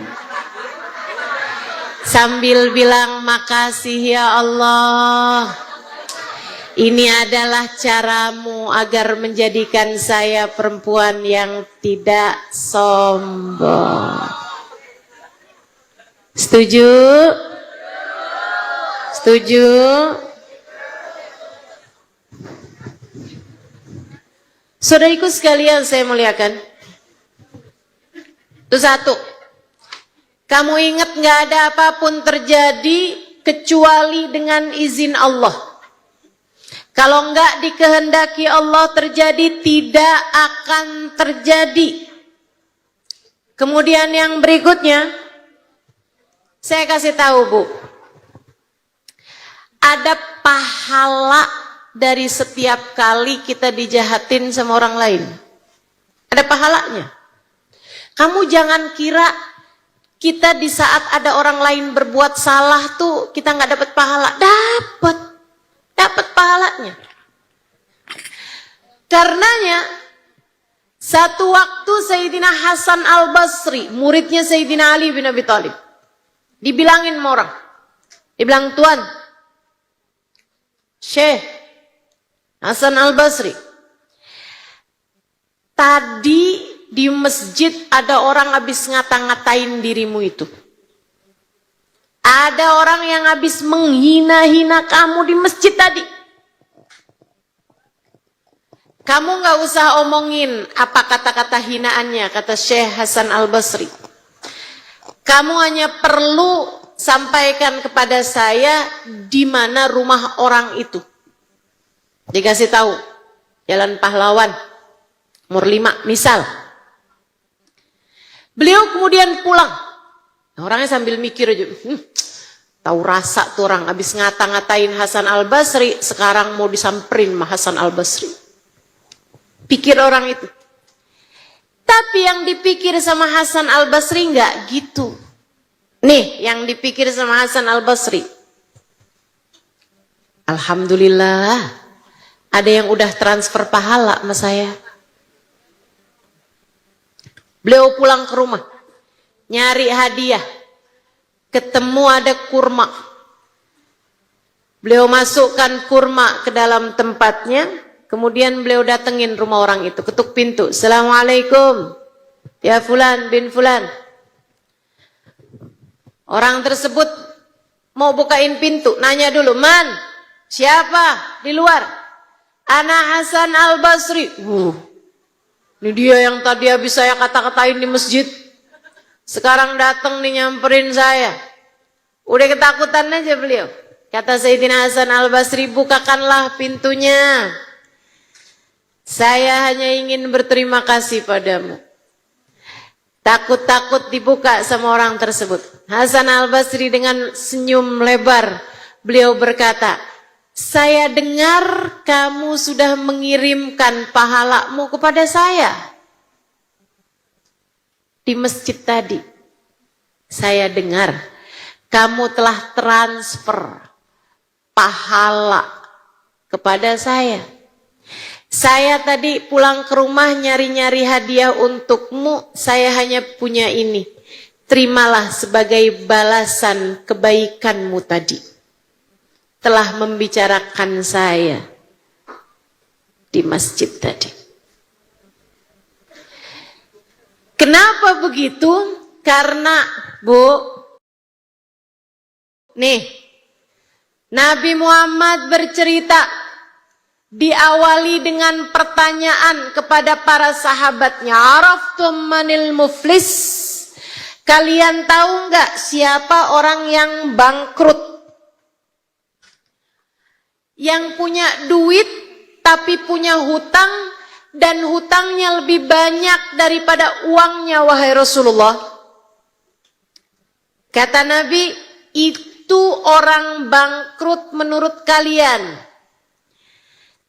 [SPEAKER 1] Sambil bilang makasih ya Allah. Ini adalah caramu agar menjadikan saya perempuan yang tidak sombong. Setuju? Setuju? Saudariku sekalian saya muliakan. Itu satu. Kamu ingat gak ada apapun terjadi kecuali dengan izin Allah. Kalau enggak dikehendaki Allah terjadi, tidak akan terjadi. Kemudian yang berikutnya, saya kasih tahu Bu. Ada pahala dari setiap kali kita dijahatin sama orang lain. Ada pahalanya. Kamu jangan kira kita di saat ada orang lain berbuat salah tuh kita nggak dapat pahala. Dapat pahalanya. Karenanya satu waktu Sayyidina Hasan Al-Basri, muridnya Sayyidina Ali bin Abi Thalib, dibilangin sama orang. Dibilang, Tuan, Syekh Hasan Al-Basri, tadi di masjid ada orang habis ngata-ngatain dirimu itu. Ada orang yang habis menghina-hina kamu di masjid tadi. Kamu nggak usah omongin apa kata-kata hinaannya, kata Syekh Hasan Al-Basri. Kamu hanya perlu sampaikan kepada saya di mana rumah orang itu. Dikasih tahu, Jalan Pahlawan, nomor 5, misal. Beliau kemudian pulang. Orangnya sambil mikir aja, tahu rasa tuh orang habis ngata-ngatain Hasan Al-Basri, sekarang mau disamperin sama Hasan Al-Basri. Pikir orang itu. Tapi yang dipikir sama Hasan Al-Basri enggak gitu. Nih, yang dipikir sama Hasan Al-Basri. Alhamdulillah, ada yang udah transfer pahala sama saya. Beliau pulang ke rumah, nyari hadiah, ketemu ada kurma. Beliau masukkan kurma ke dalam tempatnya, kemudian beliau datengin rumah orang itu, ketuk pintu. Assalamualaikum, ya Fulan bin Fulan. Orang tersebut mau bukain pintu, nanya dulu, man, siapa di luar? Ana Hasan Al-Basri. Ini dia yang tadi habis saya kata-katain di masjid. Sekarang datang nih nyamperin saya. Udah ketakutan aja beliau. Kata Sayyidina Hasan Al-Basri, bukakanlah pintunya. Saya hanya ingin berterima kasih padamu. Takut-takut dibuka sama orang tersebut. Hasan Al-Basri dengan senyum lebar, beliau berkata, saya dengar kamu sudah mengirimkan pahalamu kepada saya. Di masjid tadi, saya dengar kamu telah transfer pahala kepada saya. Saya tadi pulang ke rumah nyari-nyari hadiah untukmu, saya hanya punya ini. Terimalah sebagai balasan kebaikanmu tadi. Telah membicarakan saya di masjid tadi. Kenapa begitu? Karena, Bu, nih, Nabi Muhammad bercerita, diawali dengan pertanyaan kepada para sahabatnya, Araftum manil muflis? Kalian tahu nggak siapa orang yang bangkrut? Yang punya duit tapi punya hutang dan hutangnya lebih banyak daripada uangnya, wahai Rasulullah. Kata Nabi, itu orang bangkrut menurut kalian.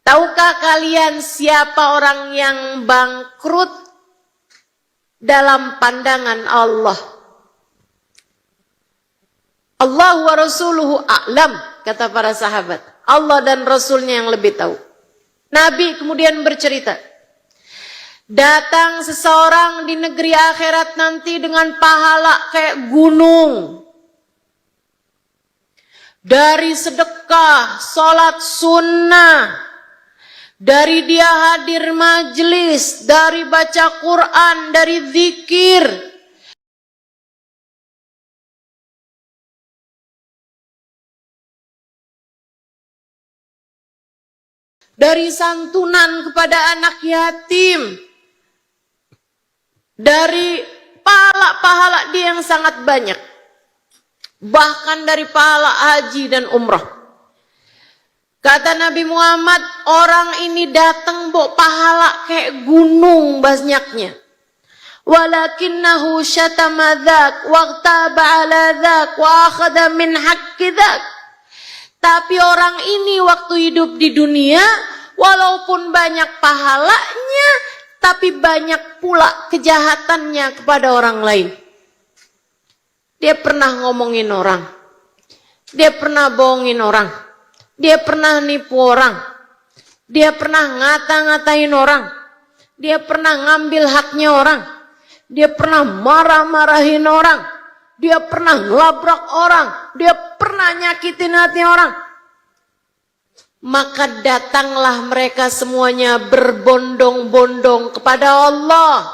[SPEAKER 1] Tahukah kalian siapa orang yang bangkrut dalam pandangan Allah? Allah wa rasuluhu a'lam, kata para sahabat. Allah dan Rasulnya yang lebih tahu. Nabi kemudian bercerita, datang seseorang di negeri akhirat nanti dengan pahala kayak gunung. Dari sedekah, sholat sunnah, dari dia hadir majelis, dari baca Quran, dari zikir, dari santunan kepada anak yatim, dari pahala-pahala dia yang sangat banyak, bahkan dari pahala haji dan umrah. Kata Nabi Muhammad, orang ini datang bawa pahala kayak gunung banyaknya. Walakinnahu syatama dzak waqtaba ala dzak wa akhadha min haqqi dzak. Tapi orang ini waktu hidup di dunia, walaupun banyak pahalanya, tapi banyak pula kejahatannya kepada orang lain. Dia pernah ngomongin orang, dia pernah bohongin orang, dia pernah nipu orang, dia pernah ngata-ngatain orang, dia pernah ngambil haknya orang, dia pernah marah-marahin orang, dia pernah ngelabrak orang, dia pernah nyakitin hati orang. Maka datanglah mereka semuanya berbondong-bondong kepada Allah.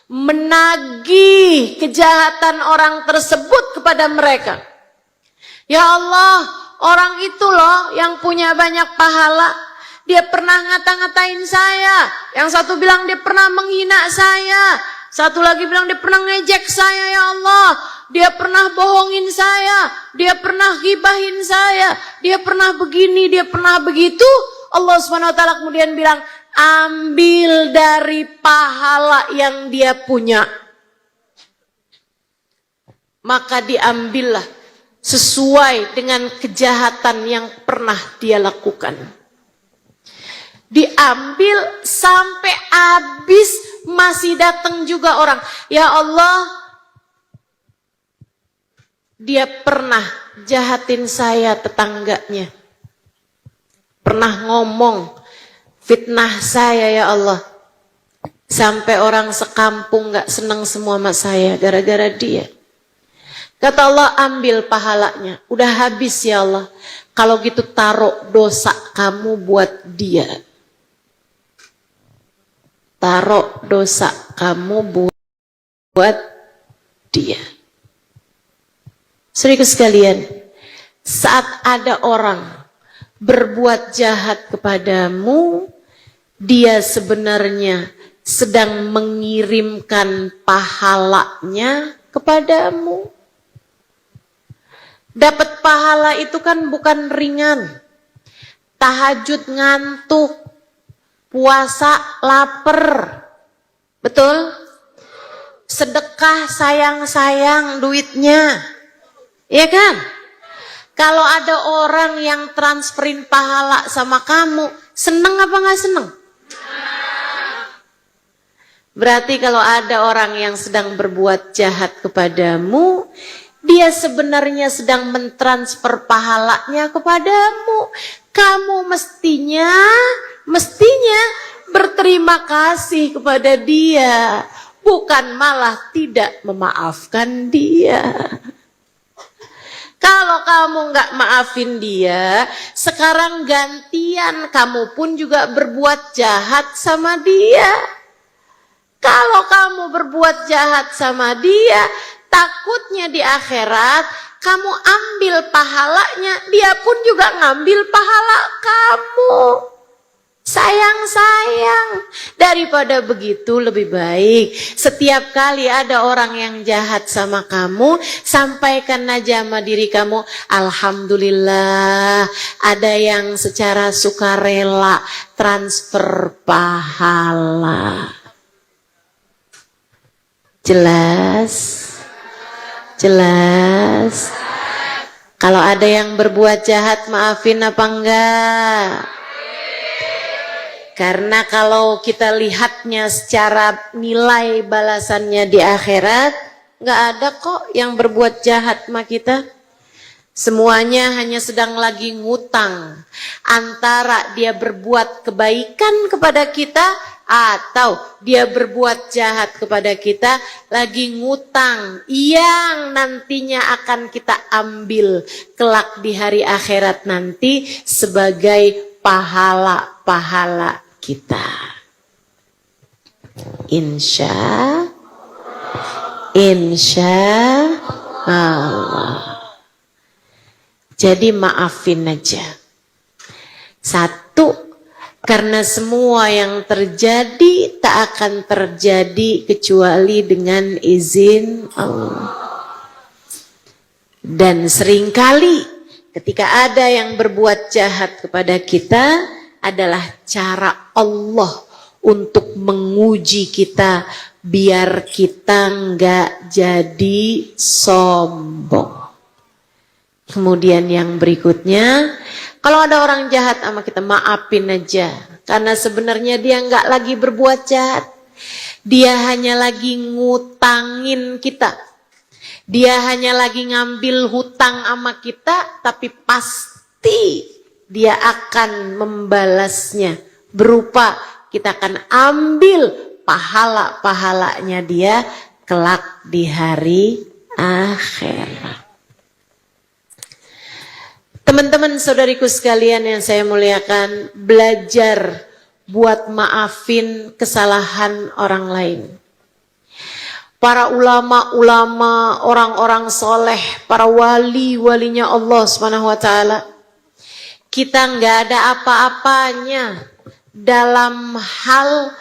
[SPEAKER 1] menagih kejahatan orang tersebut kepada mereka. Ya Allah, orang itu loh yang punya banyak pahala, dia pernah ngata-ngatain saya. Yang satu bilang dia pernah menghina saya, satu lagi bilang dia pernah ngejek saya. Ya Allah, dia pernah bohongin saya, dia pernah gibahin saya, dia pernah begini, dia pernah begitu. Allah SWT kemudian bilang, ambil dari pahala yang dia punya. Maka diambillah sesuai dengan kejahatan yang pernah dia lakukan. Diambil sampai habis, masih datang juga orang. Ya Allah, dia pernah jahatin saya tetangganya. Pernah ngomong fitnah saya ya Allah. Sampai orang sekampung gak senang semua sama saya gara-gara dia. Kata Allah, ambil pahalanya. Udah habis ya Allah. Kalau gitu taruh dosa kamu buat dia. Taruh dosa kamu buat dia. Saudaraku sekalian, saat ada orang berbuat jahat kepadamu, dia sebenarnya sedang mengirimkan pahalanya kepadamu. Dapat pahala itu kan bukan ringan. Tahajud ngantuk, puasa lapar. Betul? Sedekah sayang-sayang duitnya. Iya kan? Kalau ada orang yang transferin pahala sama kamu, seneng apa gak seneng? Berarti kalau ada orang yang sedang berbuat jahat kepadamu, dia sebenarnya sedang mentransfer pahalanya kepadamu. Kamu mestinya berterima kasih kepada dia, bukan malah tidak memaafkan dia. Kalau kamu nggak maafin dia, sekarang gantian kamu pun juga berbuat jahat sama dia. Kalau kamu berbuat jahat sama dia, takutnya di akhirat kamu ambil pahalanya, dia pun juga ngambil pahala kamu. Sayang-sayang, daripada begitu lebih baik setiap kali ada orang yang jahat sama kamu, sampaikan aja sama diri kamu, alhamdulillah ada yang secara sukarela transfer pahala. Jelas? Jelas? Kalau ada yang berbuat jahat, maafin apa enggak? Karena kalau kita lihatnya secara nilai balasannya di akhirat, nggak ada kok yang berbuat jahat sama kita. Semuanya hanya sedang lagi ngutang. Antara dia berbuat kebaikan kepada kita, atau dia berbuat jahat kepada kita, lagi ngutang yang nantinya akan kita ambil kelak di hari akhirat nanti sebagai pahala-pahala kita. Insya Allah. Jadi maafin aja. Satu, karena semua yang terjadi tak akan terjadi kecuali dengan izin Allah. Dan seringkali ketika ada yang berbuat jahat kepada kita, adalah cara Allah untuk menguji kita biar kita nggak jadi sombong. Kemudian yang berikutnya, kalau ada orang jahat sama kita, maafin aja. Karena sebenarnya dia nggak lagi berbuat jahat. Dia hanya lagi ngutangin kita. Dia hanya lagi ngambil hutang sama kita, tapi pasti dia akan membalasnya berupa kita akan ambil pahala-pahalanya dia kelak di hari akhirat. Teman-teman saudariku sekalian yang saya muliakan, belajar buat maafin kesalahan orang lain. para ulama-ulama, orang-orang soleh, para wali-walinya Allah Subhanahu wa Ta'ala. Kita nggak ada apa-apanya dalam hal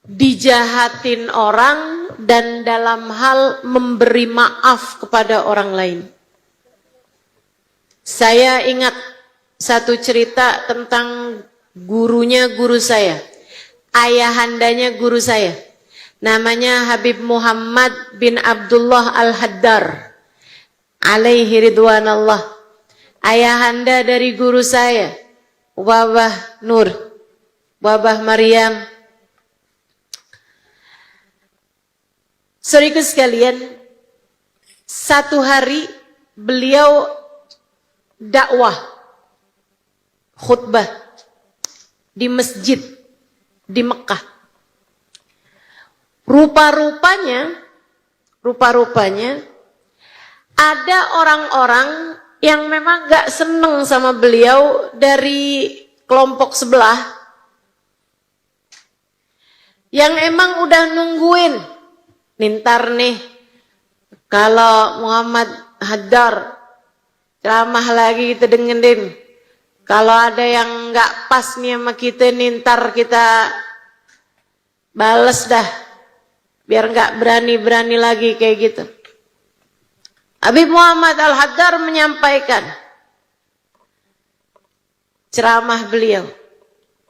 [SPEAKER 1] dijahatin orang dan dalam hal memberi maaf kepada orang lain. Saya ingat satu cerita tentang gurunya guru saya, ayahandanya guru saya. Namanya Habib Muhammad bin Abdullah Al-Haddar alaihi ridwanallah. Ayahanda dari guru saya, Wabah Nur, Wabah Maryam. Saudaraku sekalian, satu hari beliau dakwah, khutbah di masjid di Mekah. Rupa-rupanya ada orang-orang yang memang gak seneng sama beliau dari kelompok sebelah, yang emang udah nungguin, nintar nih kalau Muhammad Haddar ceramah lagi kita dengerin. Kalau ada yang gak pas nih sama kita, nintar kita bales dah, biar nggak berani-berani lagi kayak gitu. Habib Muhammad Al-Haddar menyampaikan ceramah beliau.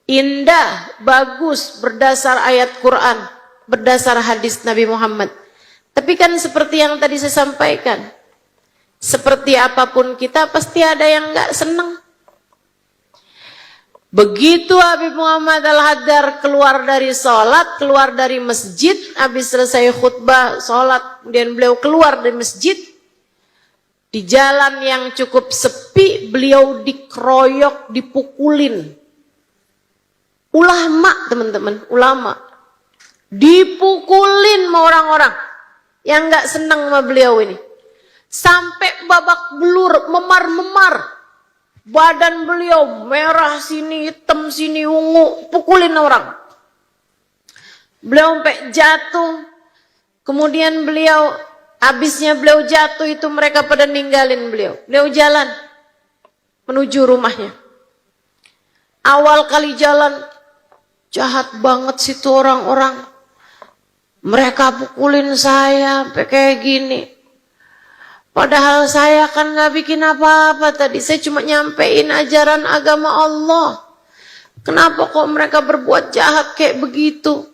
[SPEAKER 1] Indah, bagus, berdasar ayat Quran, berdasar hadis Nabi Muhammad. Tapi kan seperti yang tadi saya sampaikan, seperti apapun kita pasti ada yang nggak senang. Begitu Habib Muhammad Al-Haddar keluar dari sholat, keluar dari masjid, habis selesai khutbah, sholat, kemudian beliau keluar dari masjid. Di jalan yang cukup sepi, beliau dikeroyok, dipukulin. Ulama, teman-teman, ulama. Dipukulin sama orang-orang yang gak senang sama beliau ini. Sampai babak belur, memar-memar. Badan beliau merah sini, hitam sini, ungu, pukulin orang. Beliau sampai jatuh. Kemudian beliau, habisnya beliau jatuh itu mereka pada ninggalin beliau. Beliau jalan menuju rumahnya. Awal kali jalan, jahat banget situ orang-orang. Mereka pukulin saya sampai kayak gini. Padahal saya kan gak bikin apa-apa tadi. Saya cuma nyampein ajaran agama Allah. Kenapa kok mereka berbuat jahat kayak begitu?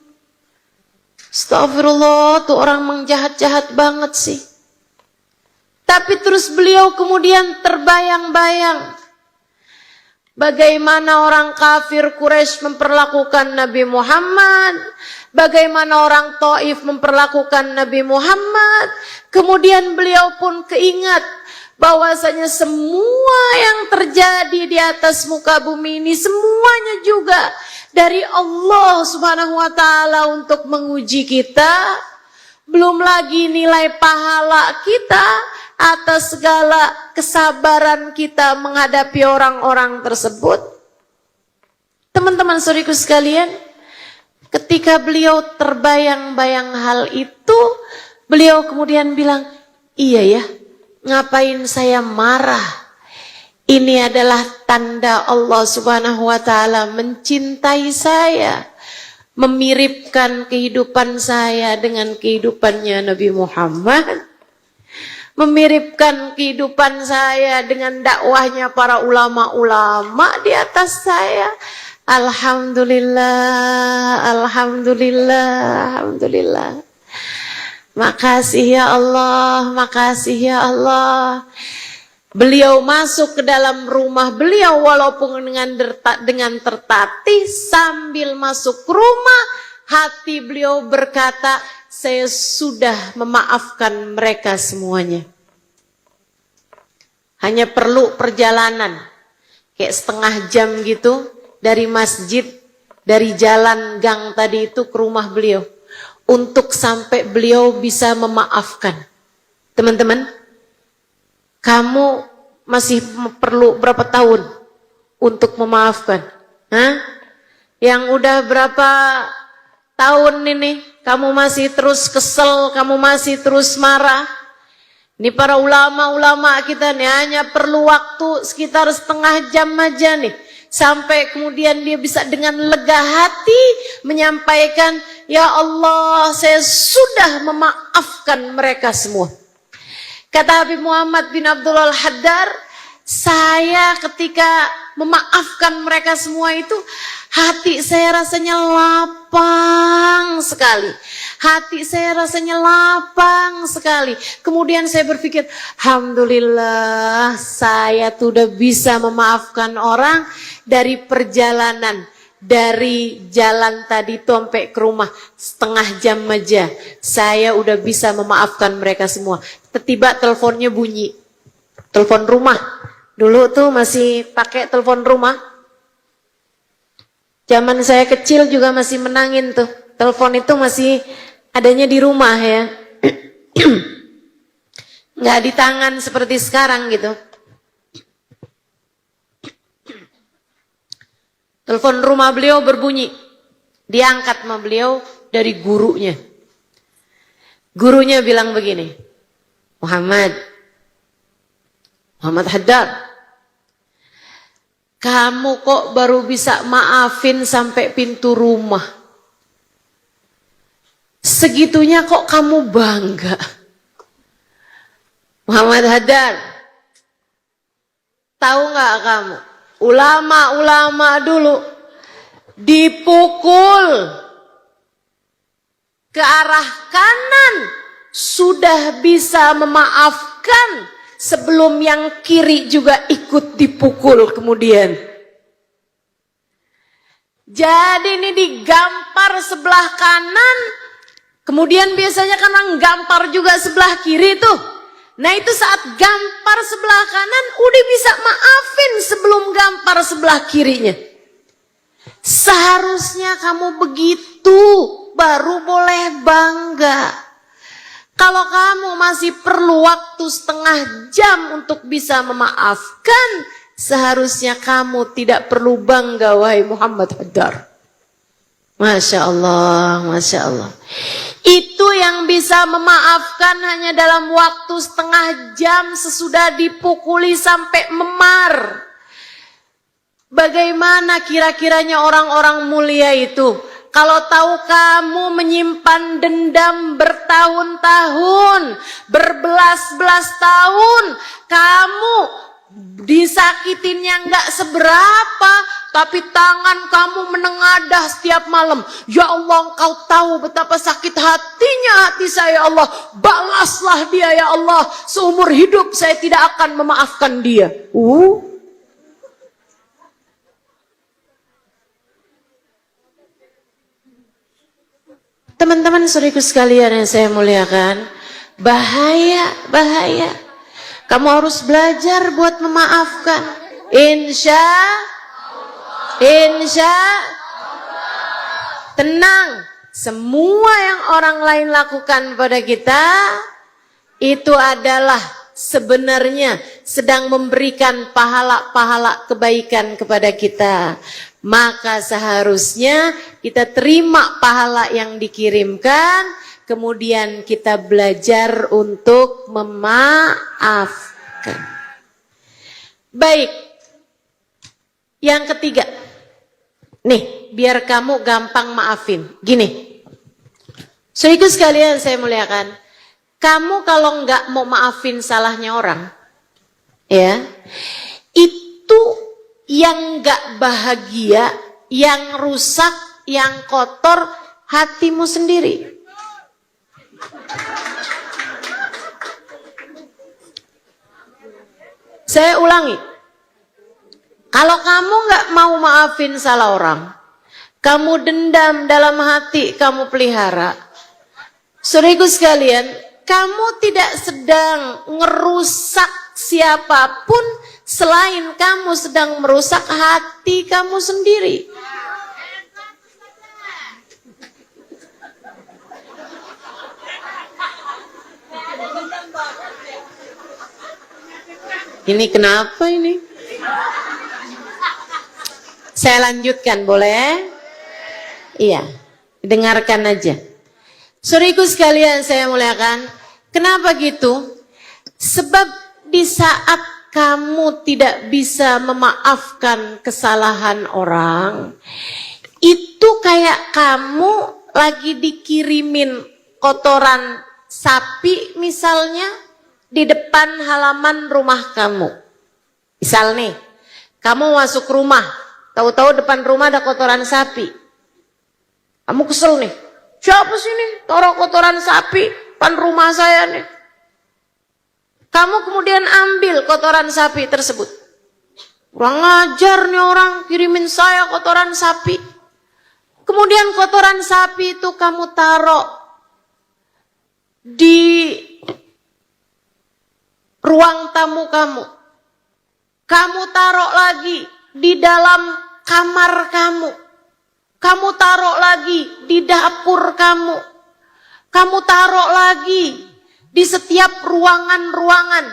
[SPEAKER 1] Astagfirullah, tuh orang mengjahat-jahat banget sih. Tapi terus beliau kemudian terbayang-bayang. Bagaimana orang kafir Quraisy memperlakukan Nabi Muhammad. Bagaimana orang Taif memperlakukan Nabi Muhammad. Kemudian beliau pun keingat bahwasanya semua yang terjadi di atas muka bumi ini semuanya juga dari Allah Subhanahu wa Ta'ala untuk menguji kita. Belum lagi nilai pahala kita atas segala kesabaran kita menghadapi orang-orang tersebut. Teman-teman saudaraku sekalian, ketika beliau terbayang-bayang hal itu, beliau kemudian bilang, iya ya, ngapain saya marah? Ini adalah tanda Allah Subhanahu wa Ta'ala mencintai saya, memiripkan kehidupan saya dengan kehidupannya Nabi Muhammad, memiripkan kehidupan saya dengan dakwahnya para ulama-ulama di atas saya. Alhamdulillah, alhamdulillah, alhamdulillah. Makasih ya Allah, makasih ya Allah. Beliau masuk ke dalam rumah beliau walaupun dengan tertatih. Sambil masuk rumah, hati beliau berkata, saya sudah memaafkan mereka semuanya. Hanya perlu perjalanan kayak setengah jam gitu dari masjid, dari jalan gang tadi itu ke rumah beliau, untuk sampai beliau bisa memaafkan. Teman-teman, kamu masih perlu berapa tahun untuk memaafkan? Hah? Yang udah berapa tahun ini kamu masih terus kesel, kamu masih terus marah. Ini para ulama-ulama kita nih hanya perlu waktu sekitar setengah jam aja nih. Sampai kemudian dia bisa dengan lega hati menyampaikan, ya Allah, saya sudah memaafkan mereka semua. Kata Habib Muhammad bin Abdullah Al-Haddar, saya ketika memaafkan mereka semua itu, hati saya rasanya lapang sekali. Hati saya rasanya lapang sekali. Kemudian saya berpikir, alhamdulillah saya tuh udah bisa memaafkan orang dari perjalanan. Dari jalan tadi tuh sampai ke rumah setengah jam aja. Saya udah bisa memaafkan mereka semua. Tiba teleponnya bunyi. Telepon rumah. Dulu tuh masih pakai telepon rumah. Zaman saya kecil juga masih menangin tuh. Telepon itu masih adanya di rumah ya. Nggak di tangan seperti sekarang gitu. Telepon rumah beliau berbunyi. Diangkat sama beliau dari gurunya. Gurunya bilang begini. Muhammad Haddar, kamu kok baru bisa maafin sampai pintu rumah? Segitunya kok kamu bangga? Muhammad Haddar, tahu nggak kamu? Ulama-ulama dulu dipukul ke arah kanan sudah bisa memaafkan sebelum yang kiri juga ikut dipukul kemudian. Jadi ini digampar sebelah kanan, kemudian biasanya kan orang gampar juga sebelah kiri tuh. Nah itu saat gampar sebelah kanan udah bisa maafin sebelum gampar sebelah kirinya. Seharusnya kamu begitu baru boleh bangga. Kalau kamu masih perlu waktu setengah jam untuk bisa memaafkan, seharusnya kamu tidak perlu bangga, wahai Muhammad Haddar. Masya Allah, Masya Allah. Itu yang bisa memaafkan hanya dalam waktu setengah jam sesudah dipukuli sampai memar. Bagaimana kira-kiranya orang-orang mulia itu? Kalau tahu kamu menyimpan dendam bertahun-tahun, berbelas-belas tahun, kamu disakitinnya nggak seberapa, tapi tangan kamu menengadah setiap malam. Ya Allah, Engkau tahu betapa sakit hatinya hati saya, Allah. Balaslah dia ya Allah. Seumur hidup saya tidak akan memaafkan dia. Teman-teman saudaraku sekalian yang saya muliakan, bahaya, bahaya. Kamu harus belajar buat memaafkan. Insya tenang. Semua yang orang lain lakukan pada kita itu adalah sebenarnya sedang memberikan pahala-pahala kebaikan kepada kita. Maka seharusnya kita terima pahala yang dikirimkan, kemudian kita belajar untuk memaafkan. Baik, yang ketiga, nih biar kamu gampang maafin. Gini, saudaraku sekalian saya muliakan, kamu kalau nggak mau maafin salahnya orang, ya, itu yang nggak bahagia, yang rusak, yang kotor hatimu sendiri. Saya ulangi, kalau kamu nggak mau maafin salah orang, kamu dendam dalam hati, kamu pelihara, saudaraku sekalian, kamu tidak sedang ngerusak siapapun selain kamu sedang merusak hati kamu sendiri. Ini kenapa ini? Saya lanjutkan boleh? Iya, dengarkan aja. Saudaraku sekalian saya muliakan, kenapa gitu? Sebab di saat kamu tidak bisa memaafkan kesalahan orang, itu kayak kamu lagi dikirimin kotoran sapi misalnya di depan halaman rumah kamu. Misal nih, kamu masuk rumah, tahu-tahu depan rumah ada kotoran sapi. Kamu kesel nih, siapa sih nih taruh kotoran sapi depan rumah saya nih? Kamu kemudian ambil kotoran sapi tersebut. Kurang ajar nih orang, kirimin saya kotoran sapi. Kemudian kotoran sapi itu kamu taruh di ruang tamu kamu. Kamu taruh lagi di dalam kamar kamu. Kamu taruh lagi di dapur kamu. Kamu taruh lagi di setiap ruangan-ruangan.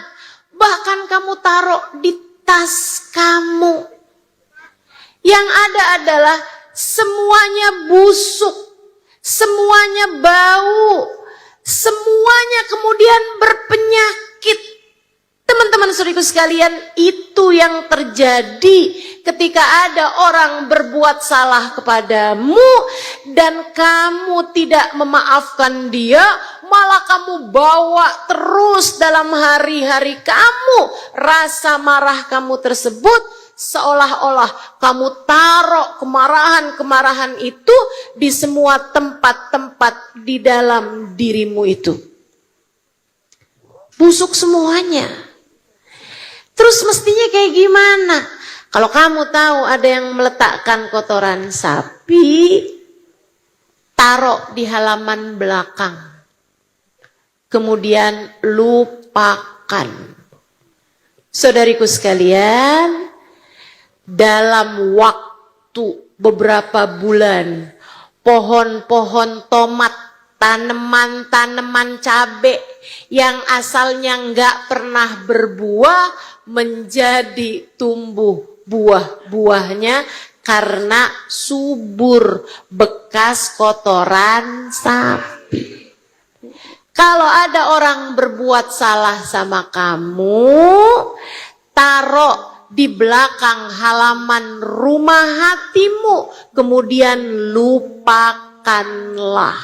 [SPEAKER 1] Bahkan kamu taruh di tas kamu. Yang ada adalah semuanya busuk. Semuanya bau. Semuanya kemudian berpenyakit. Teman-teman saudaraku sekalian, itu yang terjadi ketika ada orang berbuat salah kepadamu dan kamu tidak memaafkan dia, malah kamu bawa terus dalam hari-hari kamu rasa marah kamu tersebut, seolah-olah kamu taruh kemarahan-kemarahan itu di semua tempat-tempat di dalam dirimu itu. Busuk semuanya. Terus mestinya kayak gimana? Kalau kamu tahu ada yang meletakkan kotoran sapi, taruh di halaman belakang. Kemudian lupakan. Saudariku sekalian, dalam waktu beberapa bulan, pohon-pohon tomat, tanaman-tanaman cabai yang asalnya nggak pernah berbuah, menjadi tumbuh buah-buahnya karena subur bekas kotoran sapi. Kalau ada orang berbuat salah sama kamu, taruh di belakang halaman rumah hatimu, kemudian lupakanlah.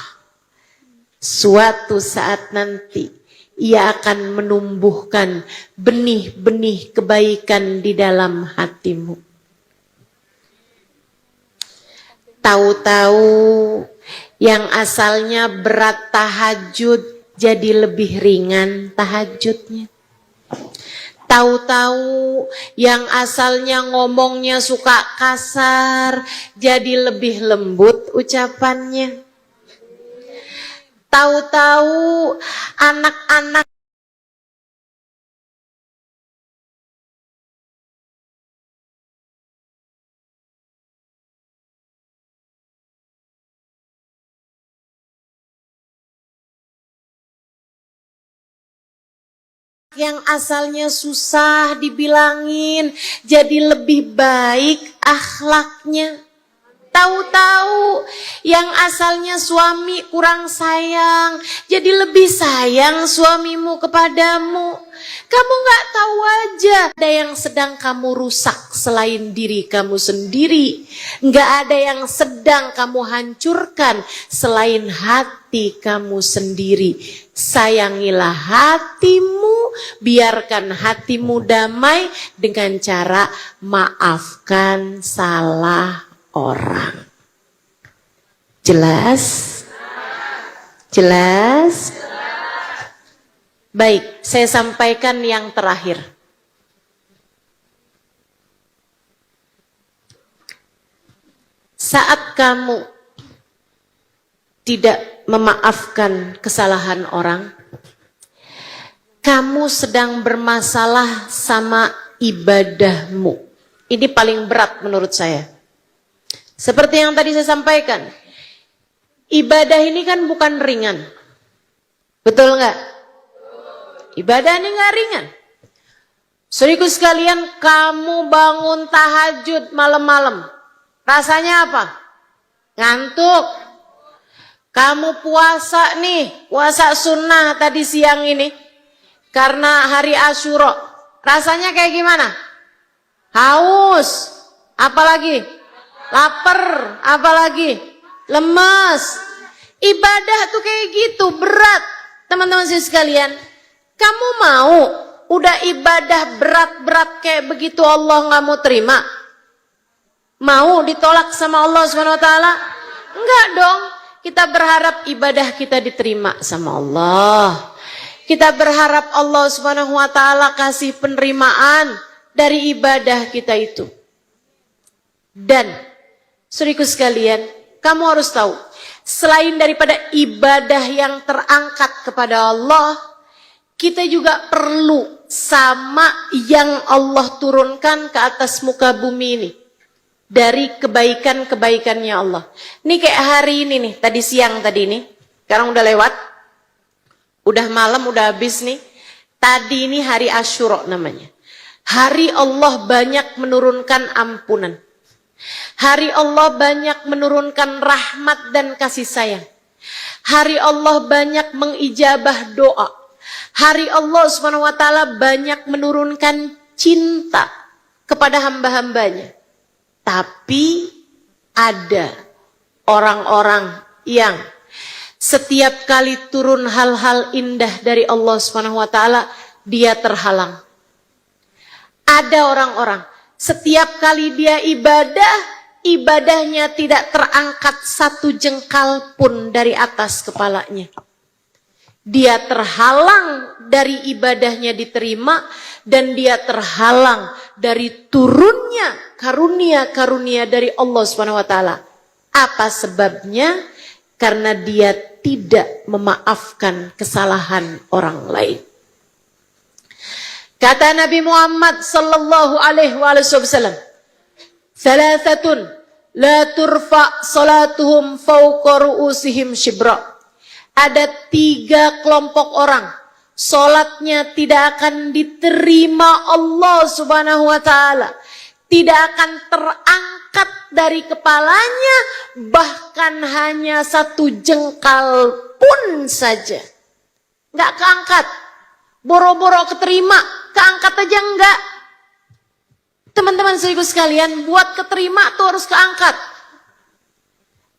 [SPEAKER 1] Suatu saat nanti ia akan menumbuhkan benih-benih kebaikan di dalam hatimu. Tahu-tahu yang asalnya berat tahajud jadi lebih ringan tahajudnya. Tahu-tahu yang asalnya ngomongnya suka kasar jadi lebih lembut ucapannya. Tahu-tahu anak-anak yang asalnya susah dibilangin jadi lebih baik akhlaknya. Tahu-tahu yang asalnya suami kurang sayang jadi lebih sayang suamimu kepadamu. Kamu gak tahu aja ada yang sedang kamu rusak selain diri kamu sendiri. Gak ada yang sedang kamu hancurkan selain hati kamu sendiri. Sayangilah hatimu, biarkan hatimu damai dengan cara maafkan salah orang. Jelas? Jelas? Baik, saya sampaikan yang terakhir. Saat kamu tidak memaafkan kesalahan orang, kamu sedang bermasalah sama ibadahmu. Ini paling berat menurut saya. Seperti yang tadi saya sampaikan, ibadah ini kan bukan ringan. Betul nggak? Ibadah ini nggak ringan. Saudaraku sekalian, kamu bangun tahajud malam-malam. Rasanya apa? Ngantuk. Kamu puasa nih, puasa sunnah tadi siang ini. Karena hari Asyura. Rasanya kayak gimana? Haus. Apalagi? Lapar. Apalagi? Lemas. Ibadah tuh kayak gitu, berat. Teman-teman sekalian, kamu mau udah ibadah berat-berat kayak begitu Allah nggak mau terima? Mau ditolak sama Allah SWT? Enggak dong. Kita berharap ibadah kita diterima sama Allah. Kita berharap Allah SWT kasih penerimaan dari ibadah kita itu. Dan saudaraku sekalian, kamu harus tahu, selain daripada ibadah yang terangkat kepada Allah, kita juga perlu sama yang Allah turunkan ke atas muka bumi ini. Dari kebaikan-kebaikannya Allah. Ini kayak hari ini nih, tadi siang tadi ini. Sekarang udah lewat. Udah malam, udah habis nih. Tadi ini hari Asyura namanya. Hari Allah banyak menurunkan ampunan. Hari Allah banyak menurunkan rahmat dan kasih sayang. Hari Allah banyak mengijabah doa. Hari Allah SWT banyak menurunkan cinta kepada hamba-hambanya. Tapi ada orang-orang yang setiap kali turun hal-hal indah dari Allah SWT, dia terhalang. Ada orang-orang, setiap kali dia ibadah, ibadahnya tidak terangkat satu jengkal pun dari atas kepalanya. Dia terhalang dari ibadahnya diterima, dan dia terhalang dari turunnya karunia-karunia dari Allah SWT. Apa sebabnya? Karena dia tidak memaafkan kesalahan orang lain. Kata Nabi Muhammad sallallahu alaihi wasallam, "Thalathatun la turfa salatuhum fawqa ru'usihim shibra." Ada 3 kelompok orang, solatnya tidak akan diterima Allah Subhanahu wa ta'ala. Tidak akan terangkat dari kepalanya, bahkan hanya 1 jengkal pun saja. Nggak keangkat. Boro-boro keterima, keangkat aja enggak. Teman-teman saudaraku sekalian, buat keterima tuh harus keangkat.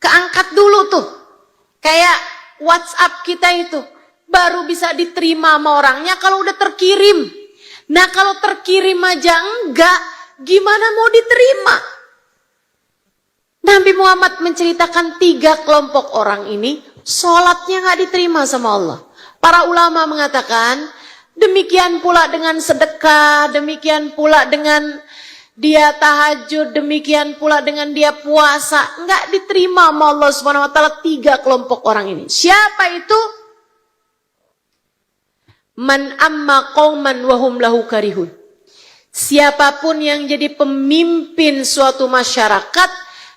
[SPEAKER 1] Keangkat dulu tuh. Kayak WhatsApp kita itu baru bisa diterima sama orangnya kalau udah terkirim. Nah, kalau terkirim aja enggak, gimana mau diterima? Nabi Muhammad menceritakan 3 kelompok orang ini, sholatnya enggak diterima sama Allah. Para ulama mengatakan, demikian pula dengan sedekah, demikian pula dengan dia tahajud, demikian pula dengan dia puasa, enggak diterima sama Allah Subhanahu wa taala 3 kelompok orang ini. Siapa itu? Man amma qauman wa hum lahu karihun. Siapapun yang jadi pemimpin suatu masyarakat,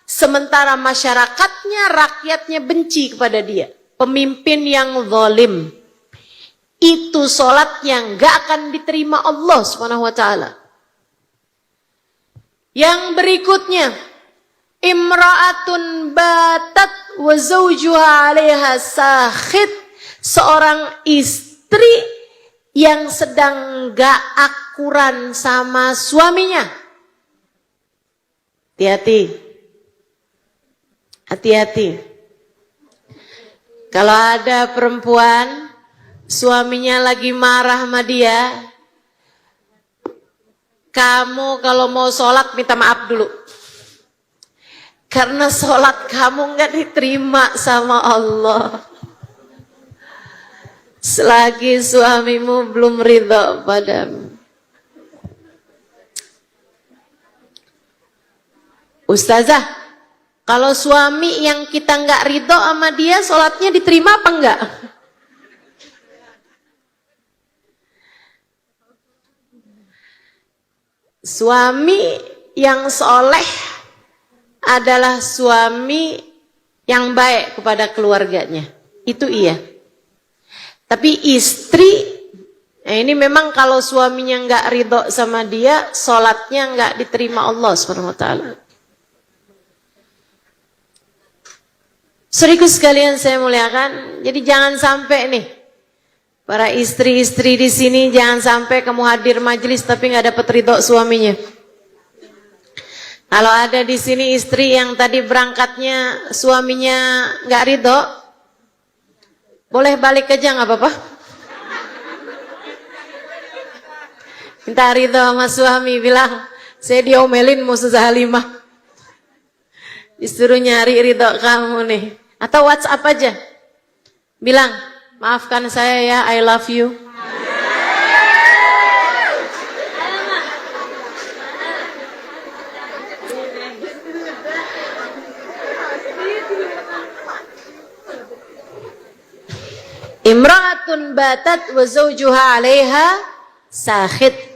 [SPEAKER 1] sementara masyarakatnya, rakyatnya benci kepada dia. Pemimpin yang zalim. Itu sholatnya enggak akan diterima Allah Subhanahu wa taala. Yang berikutnya, imra'atun batat wa zawjuha 'alaiha sakhit, seorang istri yang sedang gak akuran sama suaminya. Hati-hati. Hati-hati. Kalau ada perempuan suaminya lagi marah sama dia, kamu kalau mau sholat minta maaf dulu. Karena sholat kamu nggak diterima sama Allah. Selagi suamimu belum ridha padamu. Ustazah, kalau suami yang kita nggak ridha sama dia, sholatnya diterima apa enggak? Suami yang soleh adalah suami yang baik kepada keluarganya. Itu iya. Tapi istri, ini memang kalau suaminya nggak ridho sama dia, sholatnya nggak diterima Allah SWT. Saudaraku sekalian saya muliakan, jadi jangan sampai nih para istri-istri di sini, jangan sampai kamu hadir majelis tapi nggak dapat ridho suaminya. Kalau ada di sini istri yang tadi berangkatnya suaminya nggak ridho, boleh balik aja nggak apa-apa. Minta ridho sama suami, bilang saya diomelin Ustazah Halimah. Disuruh nyari ridho kamu nih. Atau WhatsApp aja. Bilang, maafkan saya ya, I love you. Imra'atun batat wa zawjuha 'alaiha sakhit.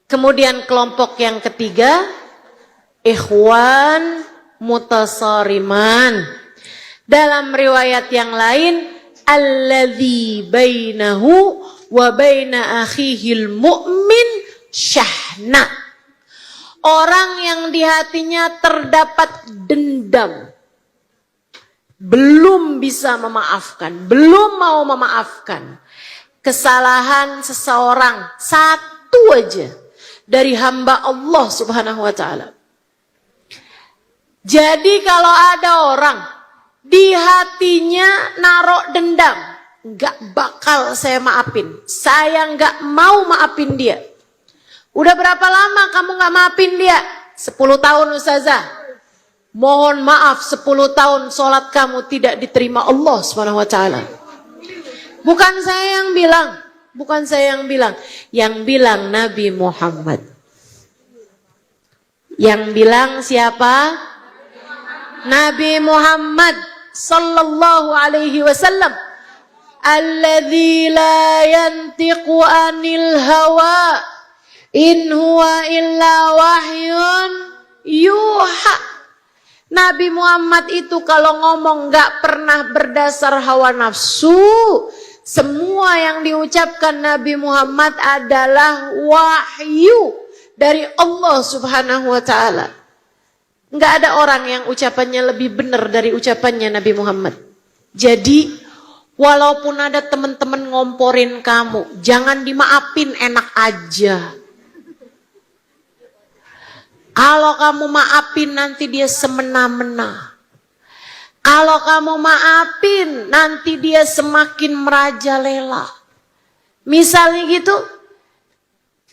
[SPEAKER 1] Kemudian kelompok yang ketiga, ikhwan mutasariman. Dalam riwayat yang lain, alladzi bainahu wa baina akhihil mu'min syahna. Orang yang di hatinya terdapat dendam, belum bisa memaafkan, belum mau memaafkan kesalahan seseorang satu aja dari hamba Allah Subhanahu wa ta'ala. Jadi kalau ada orang di hatinya naruh dendam, gak bakal saya maafin, saya gak mau maafin dia. Udah berapa lama kamu gak maafin dia? 10 tahun Ustazah. Mohon maaf, 10 tahun sholat kamu tidak diterima Allah Subhanahu wa ta'ala. Bukan saya yang bilang. Bukan saya yang bilang Nabi Muhammad. Yang bilang siapa? Nabi Muhammad sallallahu alaihi wasallam. Alladzi la yantiqu anil hawa in huwa illa wahyun yuha. Nabi Muhammad itu kalau ngomong gak pernah berdasar hawa nafsu. Semua yang diucapkan Nabi Muhammad adalah wahyu dari Allah Subhanahu wa ta'ala. Enggak ada orang yang ucapannya lebih benar dari ucapannya Nabi Muhammad. Jadi, walaupun ada teman-teman ngomporin kamu, jangan dimaafin, enak aja. Kalau kamu maafin nanti dia semena-mena. Kalau kamu maafin, nanti dia semakin merajalela. Misalnya gitu,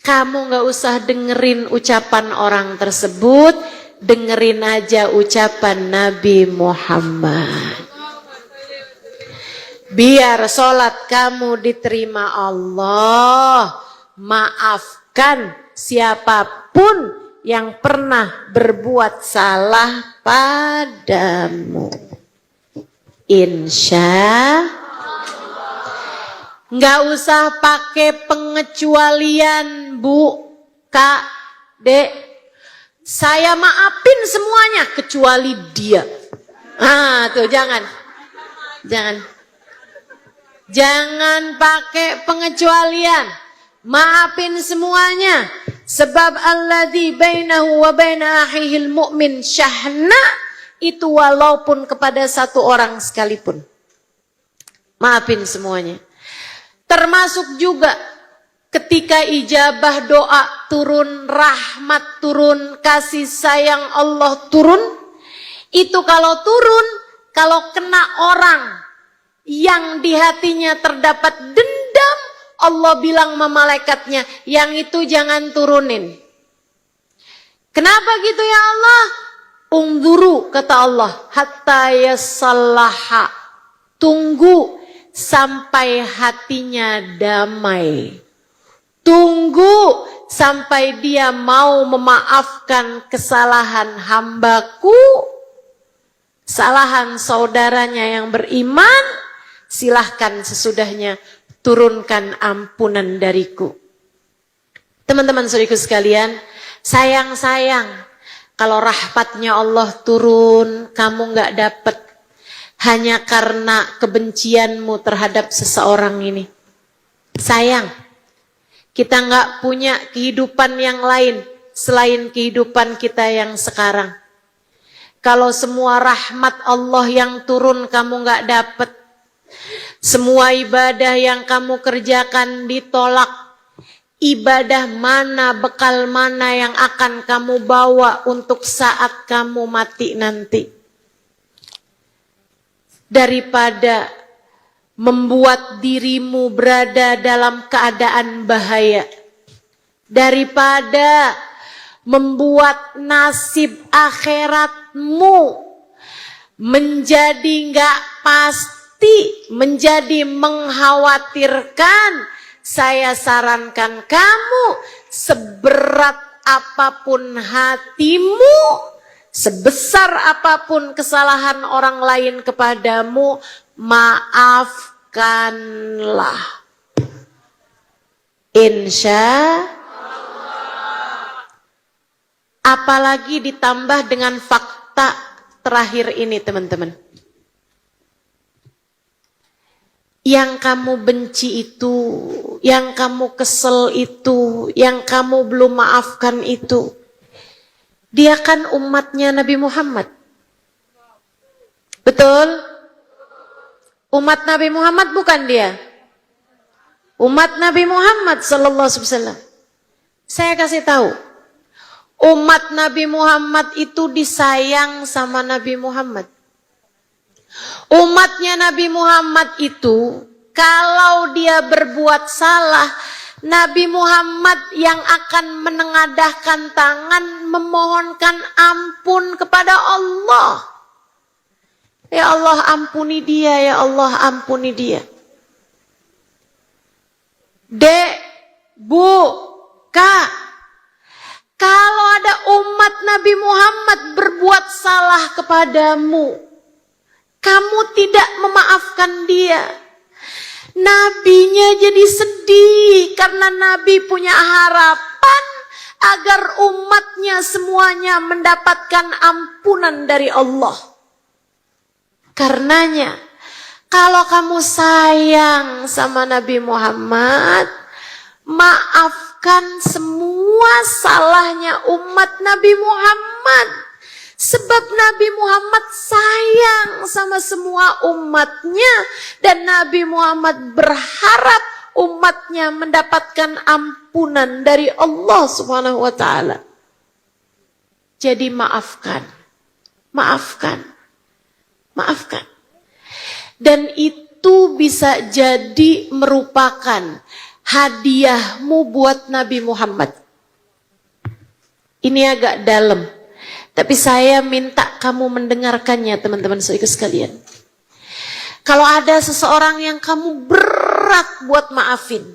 [SPEAKER 1] kamu gak usah dengerin ucapan orang tersebut, dengerin aja ucapan Nabi Muhammad. Biar sholat kamu diterima Allah, maafkan siapapun yang pernah berbuat salah padamu. Insya nggak usah pakai pengecualian, Bu, Kak, Dek. Saya maafin semuanya kecuali dia. Tuh jangan pakai pengecualian. Maafin semuanya. Sebab alladzi bainahu wa baina akhihil mu'min syahna. Itu walaupun kepada satu orang sekalipun. Maafin semuanya. Termasuk juga ketika ijabah doa turun, rahmat turun, kasih sayang Allah turun. Itu kalau turun, kalau kena orang yang di hatinya terdapat dendam, Allah bilang sama malaikatnya, yang itu jangan turunin. Kenapa gitu ya Allah? Ungduru, kata Allah, hatta yasallaha. Tunggu sampai hatinya damai. Tunggu sampai dia mau memaafkan kesalahan hambaku. Kesalahan saudaranya yang beriman. Silahkan sesudahnya turunkan ampunan dariku. Teman-teman saudaraku sekalian, sayang-sayang. Kalau rahmatnya Allah turun, kamu gak dapat hanya karena kebencianmu terhadap seseorang ini. Sayang, kita gak punya kehidupan yang lain selain kehidupan kita yang sekarang. Kalau semua rahmat Allah yang turun kamu nggak dapet, semua ibadah yang kamu kerjakan ditolak, ibadah mana, bekal mana yang akan kamu bawa untuk saat kamu mati nanti? Daripada membuat dirimu berada dalam keadaan bahaya, daripada membuat nasib akhiratmu menjadi nggak pasti, menjadi mengkhawatirkan, saya sarankan kamu, seberat apapun hatimu, sebesar apapun kesalahan orang lain kepadamu, maafkanlah. Insya Allah. Apalagi ditambah dengan fakta terakhir ini, teman-teman. Yang kamu benci itu, yang kamu kesel itu, yang kamu belum maafkan itu, dia kan umatnya Nabi Muhammad. Betul? Umat Nabi Muhammad bukan dia? Umat Nabi Muhammad sallallahu alaihi wasallam. Saya kasih tahu, umat Nabi Muhammad itu disayang sama Nabi Muhammad. Umatnya Nabi Muhammad itu, kalau dia berbuat salah, Nabi Muhammad yang akan menengadahkan tangan memohonkan ampun kepada Allah. Ya Allah ampuni dia, ya Allah ampuni dia. Dek, Bu, Kak, kalau ada umat Nabi Muhammad berbuat salah kepadamu, kamu tidak memaafkan dia, nabinya jadi sedih karena nabi punya harapan agar umatnya semuanya mendapatkan ampunan dari Allah. Karenanya, kalau kamu sayang sama Nabi Muhammad, maafkan semua salahnya umat Nabi Muhammad. Sebab Nabi Muhammad sayang sama semua umatnya, dan Nabi Muhammad berharap umatnya mendapatkan ampunan dari Allah Subhanahu wa taala. Jadi maafkan. Maafkan. Maafkan. Dan itu bisa jadi merupakan hadiahmu buat Nabi Muhammad. Ini agak dalam, tapi saya minta kamu mendengarkannya, teman-teman saudara sekalian. Kalau ada seseorang yang kamu berat buat maafin,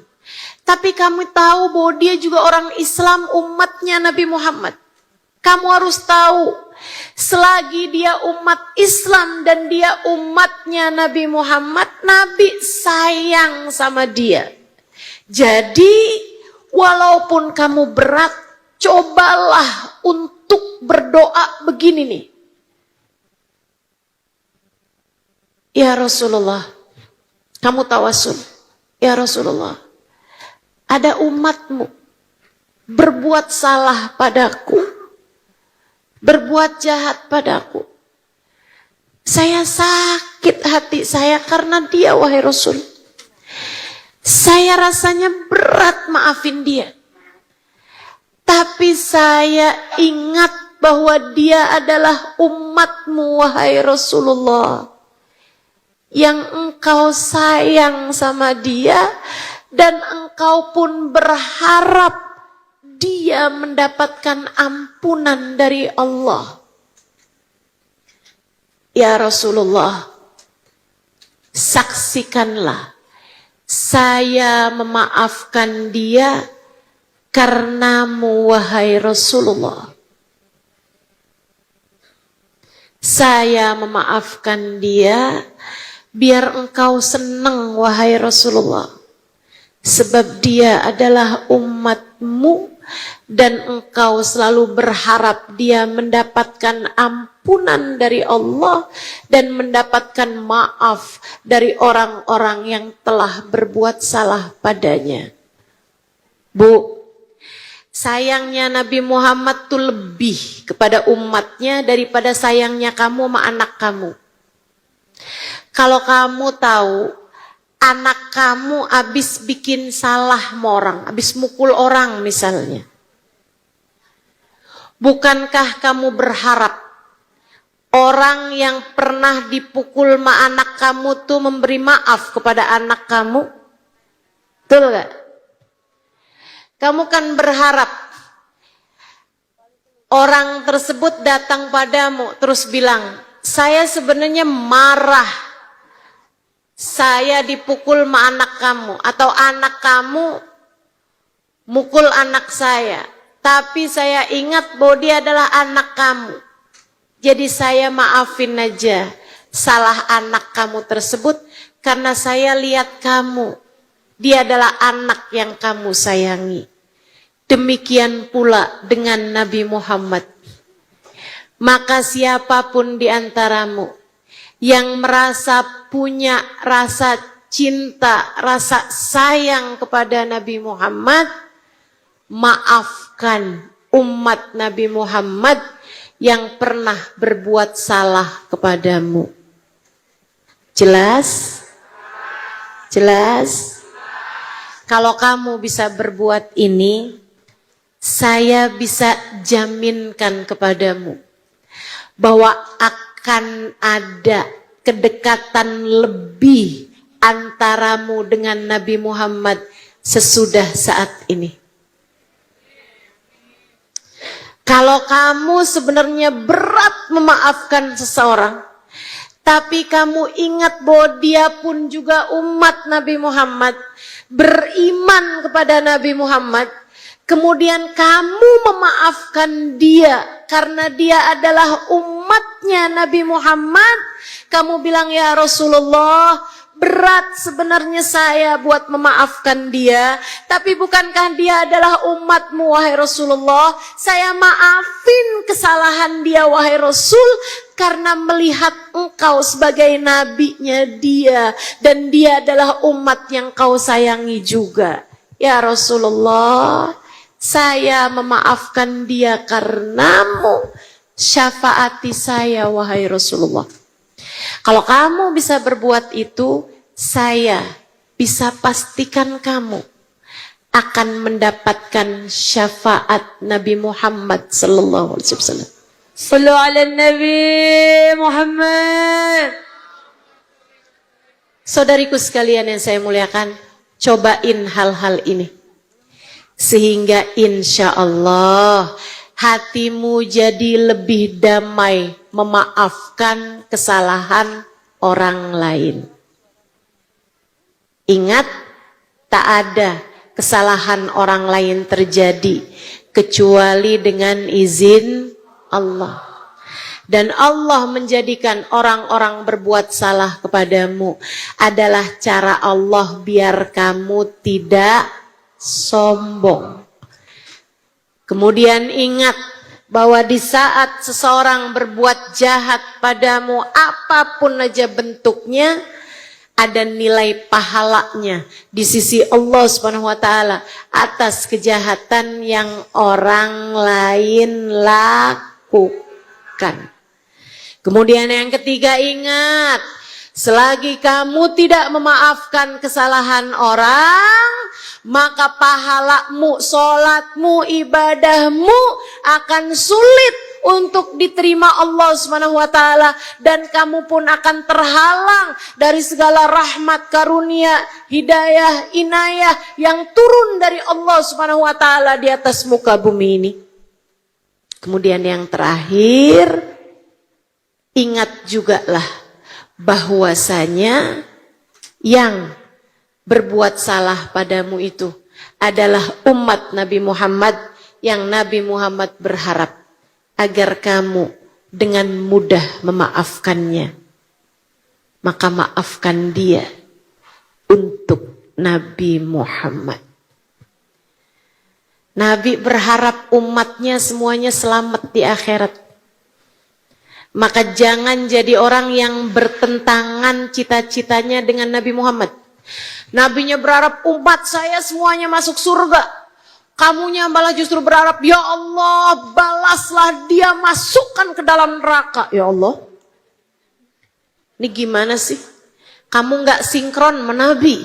[SPEAKER 1] tapi kamu tahu bahwa dia juga orang Islam, umatnya Nabi Muhammad, kamu harus tahu, selagi dia umat Islam dan dia umatnya Nabi Muhammad, Nabi sayang sama dia. Jadi walaupun kamu berat, cobalah untuk berdoa begini nih. Ya Rasulullah, kamu tawasul. Ya Rasulullah, ada umatmu berbuat salah padaku, berbuat jahat padaku. Saya sakit hati saya karena dia, wahai Rasul. Saya rasanya berat maafin dia. Tapi saya ingat bahwa dia adalah umatmu, wahai Rasulullah, yang engkau sayang sama dia, dan engkau pun berharap dia mendapatkan ampunan dari Allah. Ya Rasulullah, saksikanlah, saya memaafkan dia karenamu, wahai Rasulullah. Saya memaafkan dia biar engkau senang, wahai Rasulullah. Sebab dia adalah umatmu dan engkau selalu berharap dia mendapatkan ampunan dari Allah dan mendapatkan maaf dari orang-orang yang telah berbuat salah padanya. Bu, sayangnya Nabi Muhammad tuh lebih kepada umatnya daripada sayangnya kamu sama anak kamu. Kalau kamu tahu anak kamu habis bikin salah sama orang, habis mukul orang misalnya, bukankah kamu berharap orang yang pernah dipukul sama anak kamu tuh memberi maaf kepada anak kamu? Betul gak? Kamu kan berharap orang tersebut datang padamu terus bilang, saya sebenarnya marah, saya dipukul sama anak kamu, atau anak kamu mukul anak saya, tapi saya ingat bahwa dia adalah anak kamu. Jadi saya maafin aja salah anak kamu tersebut karena saya lihat kamu, dia adalah anak yang kamu sayangi. Demikian pula dengan Nabi Muhammad. Maka siapapun di antaramu yang merasa punya rasa cinta, rasa sayang kepada Nabi Muhammad, maafkan umat Nabi Muhammad yang pernah berbuat salah kepadamu. Jelas? Jelas? Kalau kamu bisa berbuat ini, saya bisa jaminkan kepadamu bahwa akan ada kedekatan lebih antaramu dengan Nabi Muhammad sesudah saat ini. Kalau kamu sebenarnya berat memaafkan seseorang, tapi kamu ingat bahwa dia pun juga umat Nabi Muhammad, beriman kepada Nabi Muhammad, kemudian kamu memaafkan dia karena dia adalah umatnya Nabi Muhammad, kamu bilang, ya Rasulullah, berat sebenarnya saya buat memaafkan dia, tapi bukankah dia adalah umatmu wahai Rasulullah? Saya maafin kesalahan dia wahai Rasul, karena melihat engkau sebagai nabinya dia, dan dia adalah umat yang kau sayangi juga. Ya Rasulullah, saya memaafkan dia karenamu, syafaati saya wahai Rasulullah. Kalau kamu bisa berbuat itu, saya bisa pastikan kamu akan mendapatkan syafaat Nabi Muhammad sallallahu alaihi wasallam.
[SPEAKER 2] Sallu ala Nabi Muhammad.
[SPEAKER 1] Saudariku sekalian yang saya muliakan, cobain hal-hal ini. Sehingga insya Allah hatimu jadi lebih damai memaafkan kesalahan orang lain. Ingat, tak ada kesalahan orang lain terjadi kecuali dengan izin Allah. Dan Allah menjadikan orang-orang berbuat salah kepadamu adalah cara Allah biar kamu tidak sombong. Kemudian ingat bahwa di saat seseorang berbuat jahat padamu, apapun aja bentuknya, ada nilai pahalanya di sisi Allah Subhanahu wa taala atas kejahatan yang orang lain lakukan. Kemudian yang ketiga, ingat, selagi kamu tidak memaafkan kesalahan orang, maka pahalamu, sholatmu, ibadahmu akan sulit untuk diterima Allah Subhanahu wa taala, dan kamu pun akan terhalang dari segala rahmat, karunia, hidayah, inayah yang turun dari Allah Subhanahu wa taala di atas muka bumi ini. Kemudian yang terakhir, ingat jugalah bahwasanya yang berbuat salah padamu itu adalah umat Nabi Muhammad, yang Nabi Muhammad berharap agar kamu dengan mudah memaafkannya. Maka maafkan dia untuk Nabi Muhammad. Nabi berharap umatnya semuanya selamat di akhirat. Maka jangan jadi orang yang bertentangan cita-citanya dengan Nabi Muhammad. Nabinya berharap umat saya semuanya masuk surga. Kamunya malah justru berharap, ya Allah balaslah dia, masukkan ke dalam neraka. Ya Allah, ini gimana sih? Kamu gak sinkron menabi,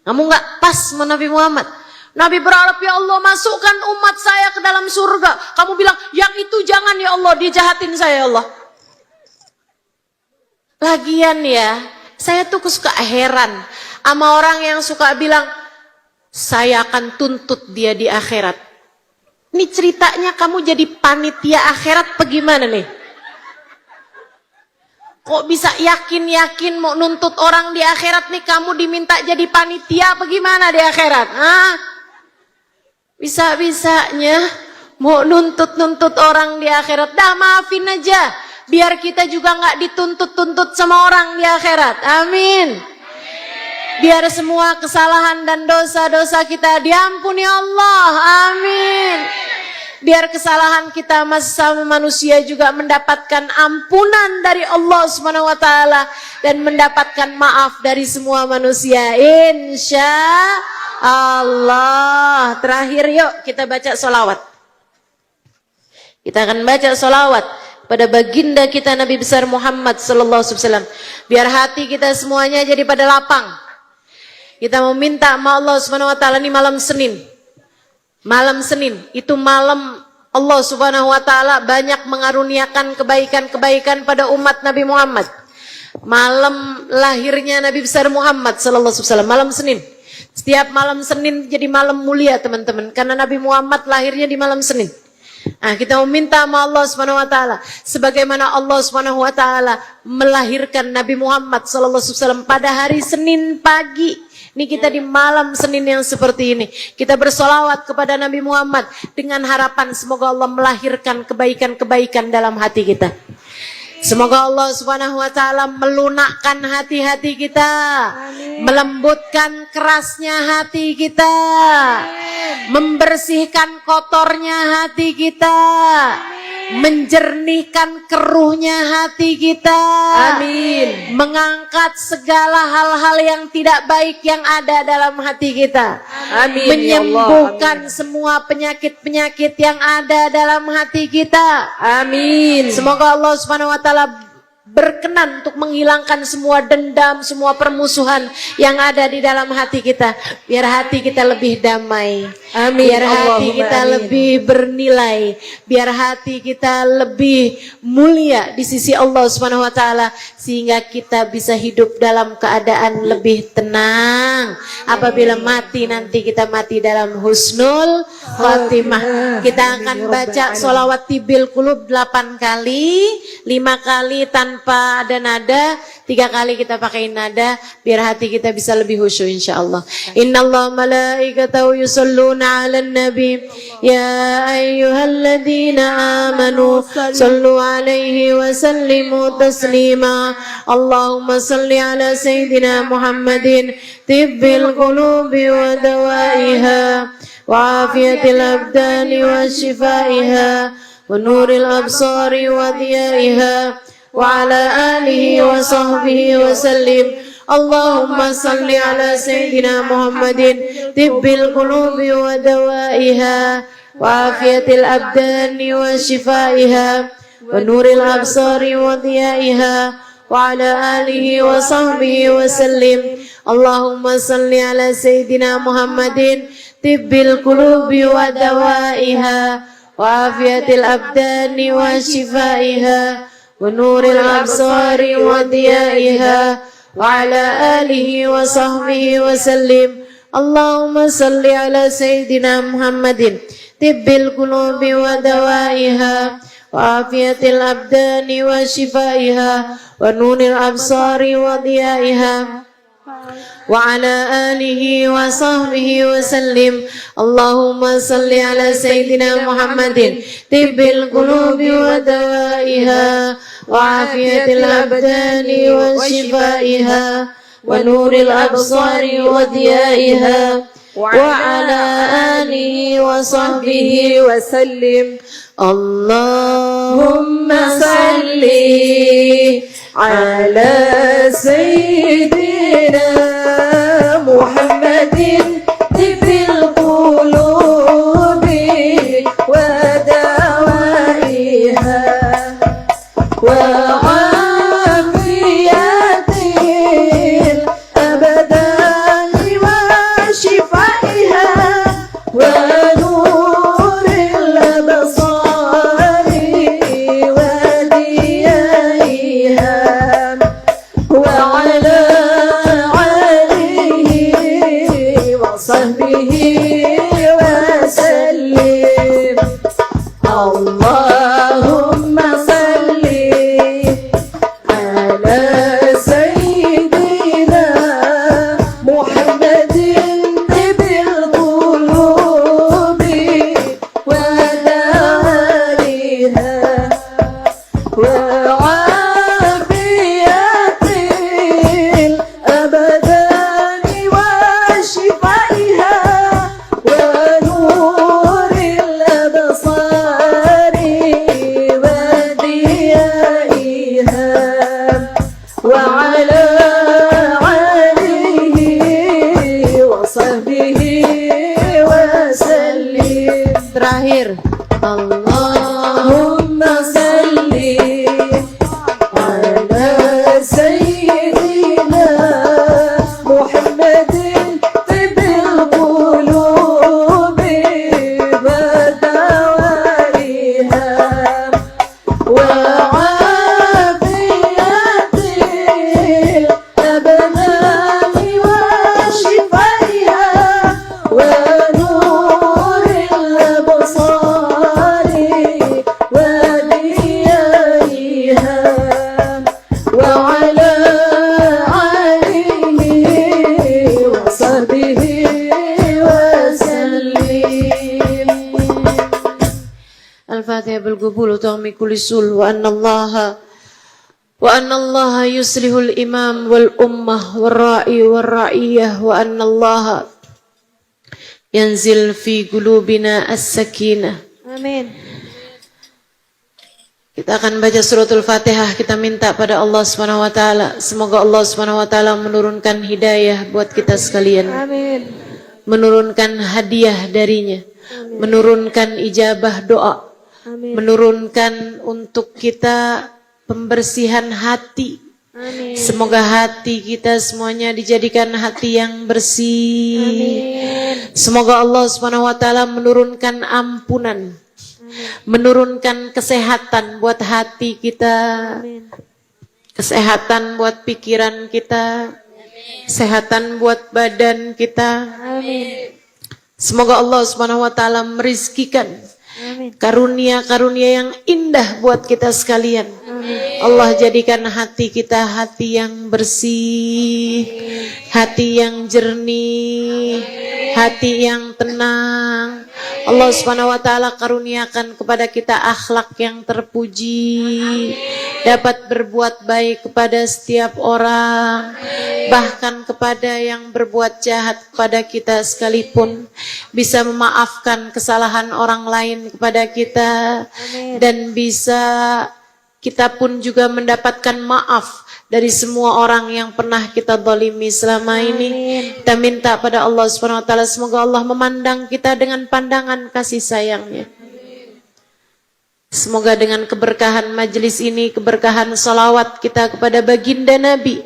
[SPEAKER 1] kamu gak pas menabi Muhammad. Nabi berharap, ya Allah masukkan umat saya ke dalam surga. Kamu bilang, yang itu jangan ya Allah, dia jahatin saya ya Allah. Lagian ya, saya tuh suka heran sama orang yang suka bilang, saya akan tuntut dia di akhirat. Ini ceritanya kamu jadi panitia akhirat bagaimana nih? Kok bisa yakin-yakin mau nuntut orang di akhirat nih, kamu diminta jadi panitia bagaimana di akhirat? Hah? Bisa-bisanya mau nuntut-nuntut orang di akhirat. Dah maafin aja, biar kita juga nggak dituntut-tuntut sama orang di akhirat. Amin. Biar semua kesalahan dan dosa-dosa kita diampuni Allah. Amin. Biar kesalahan kita sama manusia juga mendapatkan ampunan dari Allah Subhanahu wa taala dan mendapatkan maaf dari semua manusia. Insya Allah. Terakhir yuk kita baca sholawat. Kita akan baca sholawat pada baginda kita Nabi besar Muhammad sallallahu alaihi wasallam. Biar hati kita semuanya jadi pada lapang. Kita mau minta sama Allah Subhanahu wa taala ini malam Senin. Malam Senin itu malam Allah Subhanahu wa taala banyak mengaruniakan kebaikan-kebaikan pada umat Nabi Muhammad. Malam lahirnya Nabi besar Muhammad sallallahu alaihi wasallam, malam Senin. Setiap malam Senin jadi malam mulia teman-teman, karena Nabi Muhammad lahirnya di malam Senin. Nah, kita mau minta sama Allah Subhanahu wa taala sebagaimana Allah Subhanahu wa taala melahirkan Nabi Muhammad sallallahu alaihi wasallam pada hari Senin pagi. Ini kita di malam Senin yang seperti ini, kita bersolawat kepada Nabi Muhammad dengan harapan semoga Allah melahirkan kebaikan-kebaikan dalam hati kita. Semoga Allah Subhanahu wa taala melunakkan hati-hati kita. Amin. Melembutkan kerasnya hati kita. Amin. Membersihkan kotornya hati kita. Amin. Menjernihkan keruhnya hati kita. Amin. Mengangkat segala hal-hal yang tidak baik yang ada dalam hati kita. Amin. Menyembuhkan semua penyakit-penyakit yang ada dalam hati kita. Amin. Semoga Allah Subhanahu wa taala berkenan untuk menghilangkan semua dendam, semua permusuhan yang ada di dalam hati kita. Biar hati kita lebih damai. Amin. Biar hati kita lebih bernilai. Biar hati kita lebih mulia di sisi Allah Subhanahu wa taala sehingga kita bisa hidup dalam keadaan lebih tenang. Apabila mati nanti kita mati dalam husnul khatimah. Kita akan baca sholawat tibil qulub 8 kali, 5 kali tanpa ada nada, 3 kali kita pakai nada biar hati kita bisa lebih khusyuk insyaallah. Innallaha malaikatahu yusholluna 'alan nabi ya ayyuhalladzina amanu shallu 'alaihi wa sallimu taslima. Allahumma shalli 'ala sayyidina Muhammadin tibbil qulubi wa dawaiha wa afiyatil abdani wa shifaiha wa nuril absari wa diyaiha wa ala alihi wa sahbihi wa sallim. Allahumma salli ala sayyidina Muhammadin tibbil qulubi wa dawaiha wa afiyatil abdani wa shifaiha wa nuril absari wa diyaiha wa ala alihi wa sahbihi wa sallim. Allahumma salli ala sayyidina Muhammadin tibbil qulubi wa dawaiha wa afiyatil abdani wa shifaiha wa nuril absari wa diyaiha wa ala alihi wa sahbihi wa sallim. Allahumma salli ala sayyidina Muhammadin tibbil qulubi wa dawaiha wa afiyatil abdani wa shifaiha wa nuril absari wa diyaiha wa ala alihi wa sahbihi wa sallim. Allahumma salli ala sayyidina Muhammadin tibbil qulubi wa dawaiha wa afiyatil abdani wa shifaiha wa nuril absari wa diyaiha wa ala alihi wa sahbihi wa sallim. Allahumma salli ala sayyidina Muhammadin tibbil qulubi
[SPEAKER 3] وعافية الأبدان وشفائها ونور الأبصار وديائها وعلى آله وصحبه وسلم. اللهم صل على سيدنا محمد طب القلوب ودوائها وعافية الأبدان وشفائها ونور الأبصار وديائها وعلى آله وصحبه وسلم.
[SPEAKER 1] Terakhir.
[SPEAKER 3] اللهم صل على سيدنا محمد طب القلوب ودوائها وعافية الأبدان وشفائها ونور الأبصار وديائها وعلى آله وصحبه وسلم.
[SPEAKER 1] الفاتحة بالقبول وتغمي كل سول وأن الله يصلح الإمام والأمة والرائي والرعية وأن الله ينزل في قلوبنا السكينة.
[SPEAKER 2] Amin.
[SPEAKER 1] Kita akan baca suratul Fatihah, kita minta pada Allah Subhanahu wa taala, semoga Allah Subhanahu wa taala menurunkan hidayah buat kita sekalian.
[SPEAKER 2] Amin.
[SPEAKER 1] Menurunkan hadiah darinya. Menurunkan ijabah doa.
[SPEAKER 2] Amin.
[SPEAKER 1] Menurunkan untuk kita pembersihan hati.
[SPEAKER 2] Amin.
[SPEAKER 1] Semoga hati kita semuanya dijadikan hati yang bersih.
[SPEAKER 2] Amin.
[SPEAKER 1] Semoga Allah Subhanahu wa taala menurunkan ampunan. Menurunkan kesehatan buat hati kita.
[SPEAKER 2] Amin.
[SPEAKER 1] Kesehatan buat pikiran kita. Kesehatan buat badan kita.
[SPEAKER 2] Amin.
[SPEAKER 1] Semoga Allah Subhanahu wa taala merizkikan
[SPEAKER 2] Amin.
[SPEAKER 1] karunia-karunia yang indah buat kita sekalian.
[SPEAKER 2] Amin.
[SPEAKER 1] Allah jadikan hati kita hati yang bersih, hati yang jernih, hati yang tenang. Allah Subhanahu wa taala karuniakan kepada kita akhlak yang terpuji, dapat berbuat baik kepada setiap orang, bahkan kepada yang berbuat jahat kepada kita sekalipun, bisa memaafkan kesalahan orang lain kepada kita. Dan bisa kita pun juga mendapatkan maaf dari semua orang yang pernah kita zalimi selama ini. Kita minta pada Allah Subhanahu wa taala semoga Allah memandang kita dengan pandangan kasih sayangnya. Semoga dengan keberkahan majelis ini, keberkahan salawat kita kepada baginda Nabi,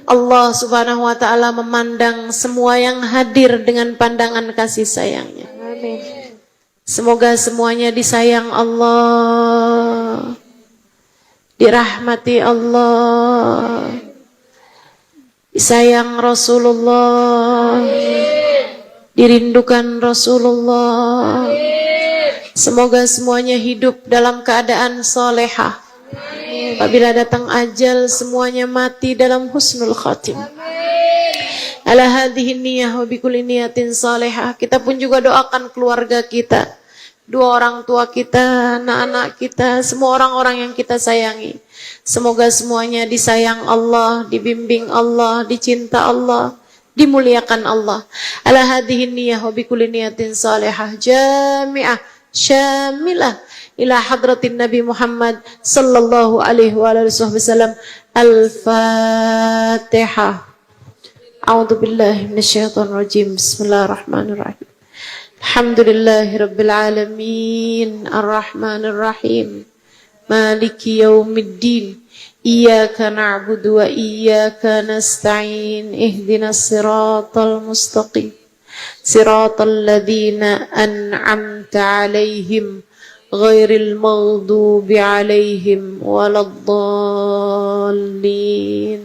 [SPEAKER 1] Allah Subhanahu wa taala memandang semua yang hadir dengan pandangan kasih sayangnya.
[SPEAKER 2] Amin.
[SPEAKER 1] Semoga semuanya disayang Allah, dirahmati Allah, disayang Rasulullah, dirindukan Rasulullah. Semoga semuanya hidup dalam keadaan solehah. Apabila datang ajal, semuanya mati dalam husnul khatim. Ala hadhihi niyah wa bikulli niyatin salihah. Kita pun juga doakan keluarga kita, dua orang tua kita, anak-anak kita, semua orang-orang yang kita sayangi. Semoga semuanya disayang Allah, dibimbing Allah, dicinta Allah, dimuliakan Allah. Ala hadhihi niyah wa bikulli niyatin salihah jami'ah syamilah ila hadratin Nabi Muhammad sallallahu alaihi wa alihi wasallam. Al-Fatihah. A'udzu billahi minasyaitonir rajim. Bismillahirrahmanirrahim. Alhamdulillahirabbil alamin, arrahmanir rahim, مالك يوم الدين إياك نعبد وإياك نستعين اهدنا الصراط المستقيم صراط الذين أنعمت عليهم غير المغضوب عليهم ولا الضالين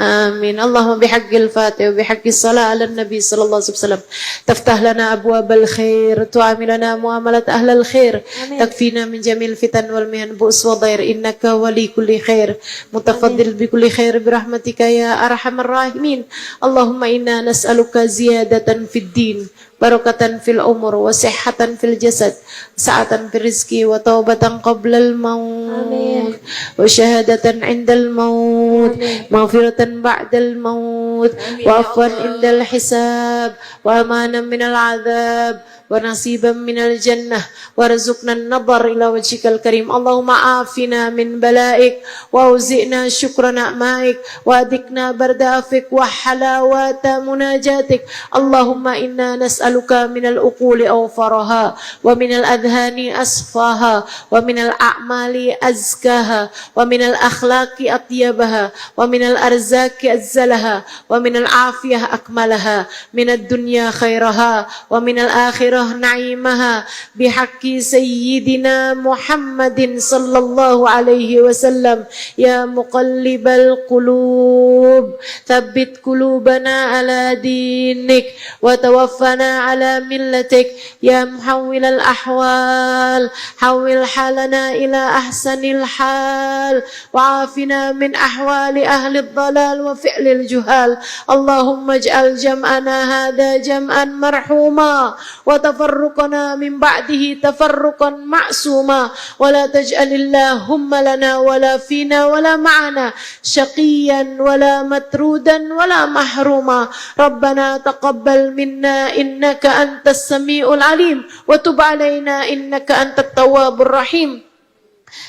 [SPEAKER 1] آمين. اللهم بحق الفاتحة وبحق الصلاة على النبي صلى الله عليه وسلم تفتح لنا أبواب الخير تعاملنا معاملة أهل الخير تكفينا من جميع الفتن والمهن بؤس وضير إنك ولي كل خير متفضل بكل خير برحمتك يا أرحم الراحمين. اللهم إنا نسألك زيادة في الدين بركة في العمر وصحة في الجسد سعة في الرزق وتوبة قبل الموت وشهادة عند الموت مغفرة بعد الموت وعفوا عند الحساب وأمانا من العذاب ونصيبا من الجنة وارزقنا النظر إلى وجهك الكريم. اللهم عافنا من بلائك وأوزئنا شكر نعمائك وأذقنا برد عفوك وحلاوة مناجاتك. اللهم إنا نسألك من العقول أوفرها ومن الأذهان أصفاها ومن الأعمال أزكاها ومن الأخلاق أطيبها ومن الأرزاق أزلها ومن العافية أكملها من الدنيا خيرها ومن الآخرة نعيمها بحق سيدنا محمد صلى الله عليه وسلم. يا مقلب القلوب ثبت قلوبنا على دينك وتوفنا على ملتك. يا محول الأحوال حول حالنا إلى أحسن الحال وعافنا من أحوال أهل الضلال وفعل الجهال. اللهم اجعل جمعنا هذا جمعا مرحوما وتفرقنا من بعده تفرقا معصوما ولا تجعل اللهم لنا ولا فينا ولا معنا شقيا ولا مترودا ولا محروما. ربنا تقبل منا إنك أنت السميع العليم وتب علينا إنك أنت التواب الرحيم.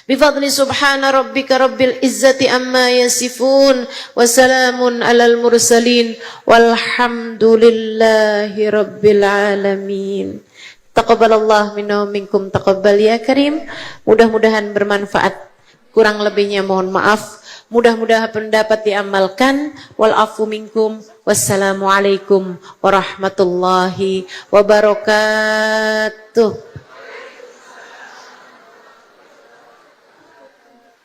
[SPEAKER 1] بفضل سبحان ربك رب العزة أما يصفون وسلام على المرسلين والحمد لله رب العالمين. Taqabbalallah minna wa minkum taqabbal ya karim. Mudah-mudahan bermanfaat. Kurang lebihnya mohon maaf. Mudah-mudahan pendapat diamalkan. Wal afu minkum. Wassalamualaikum warahmatullahi wabarakatuh.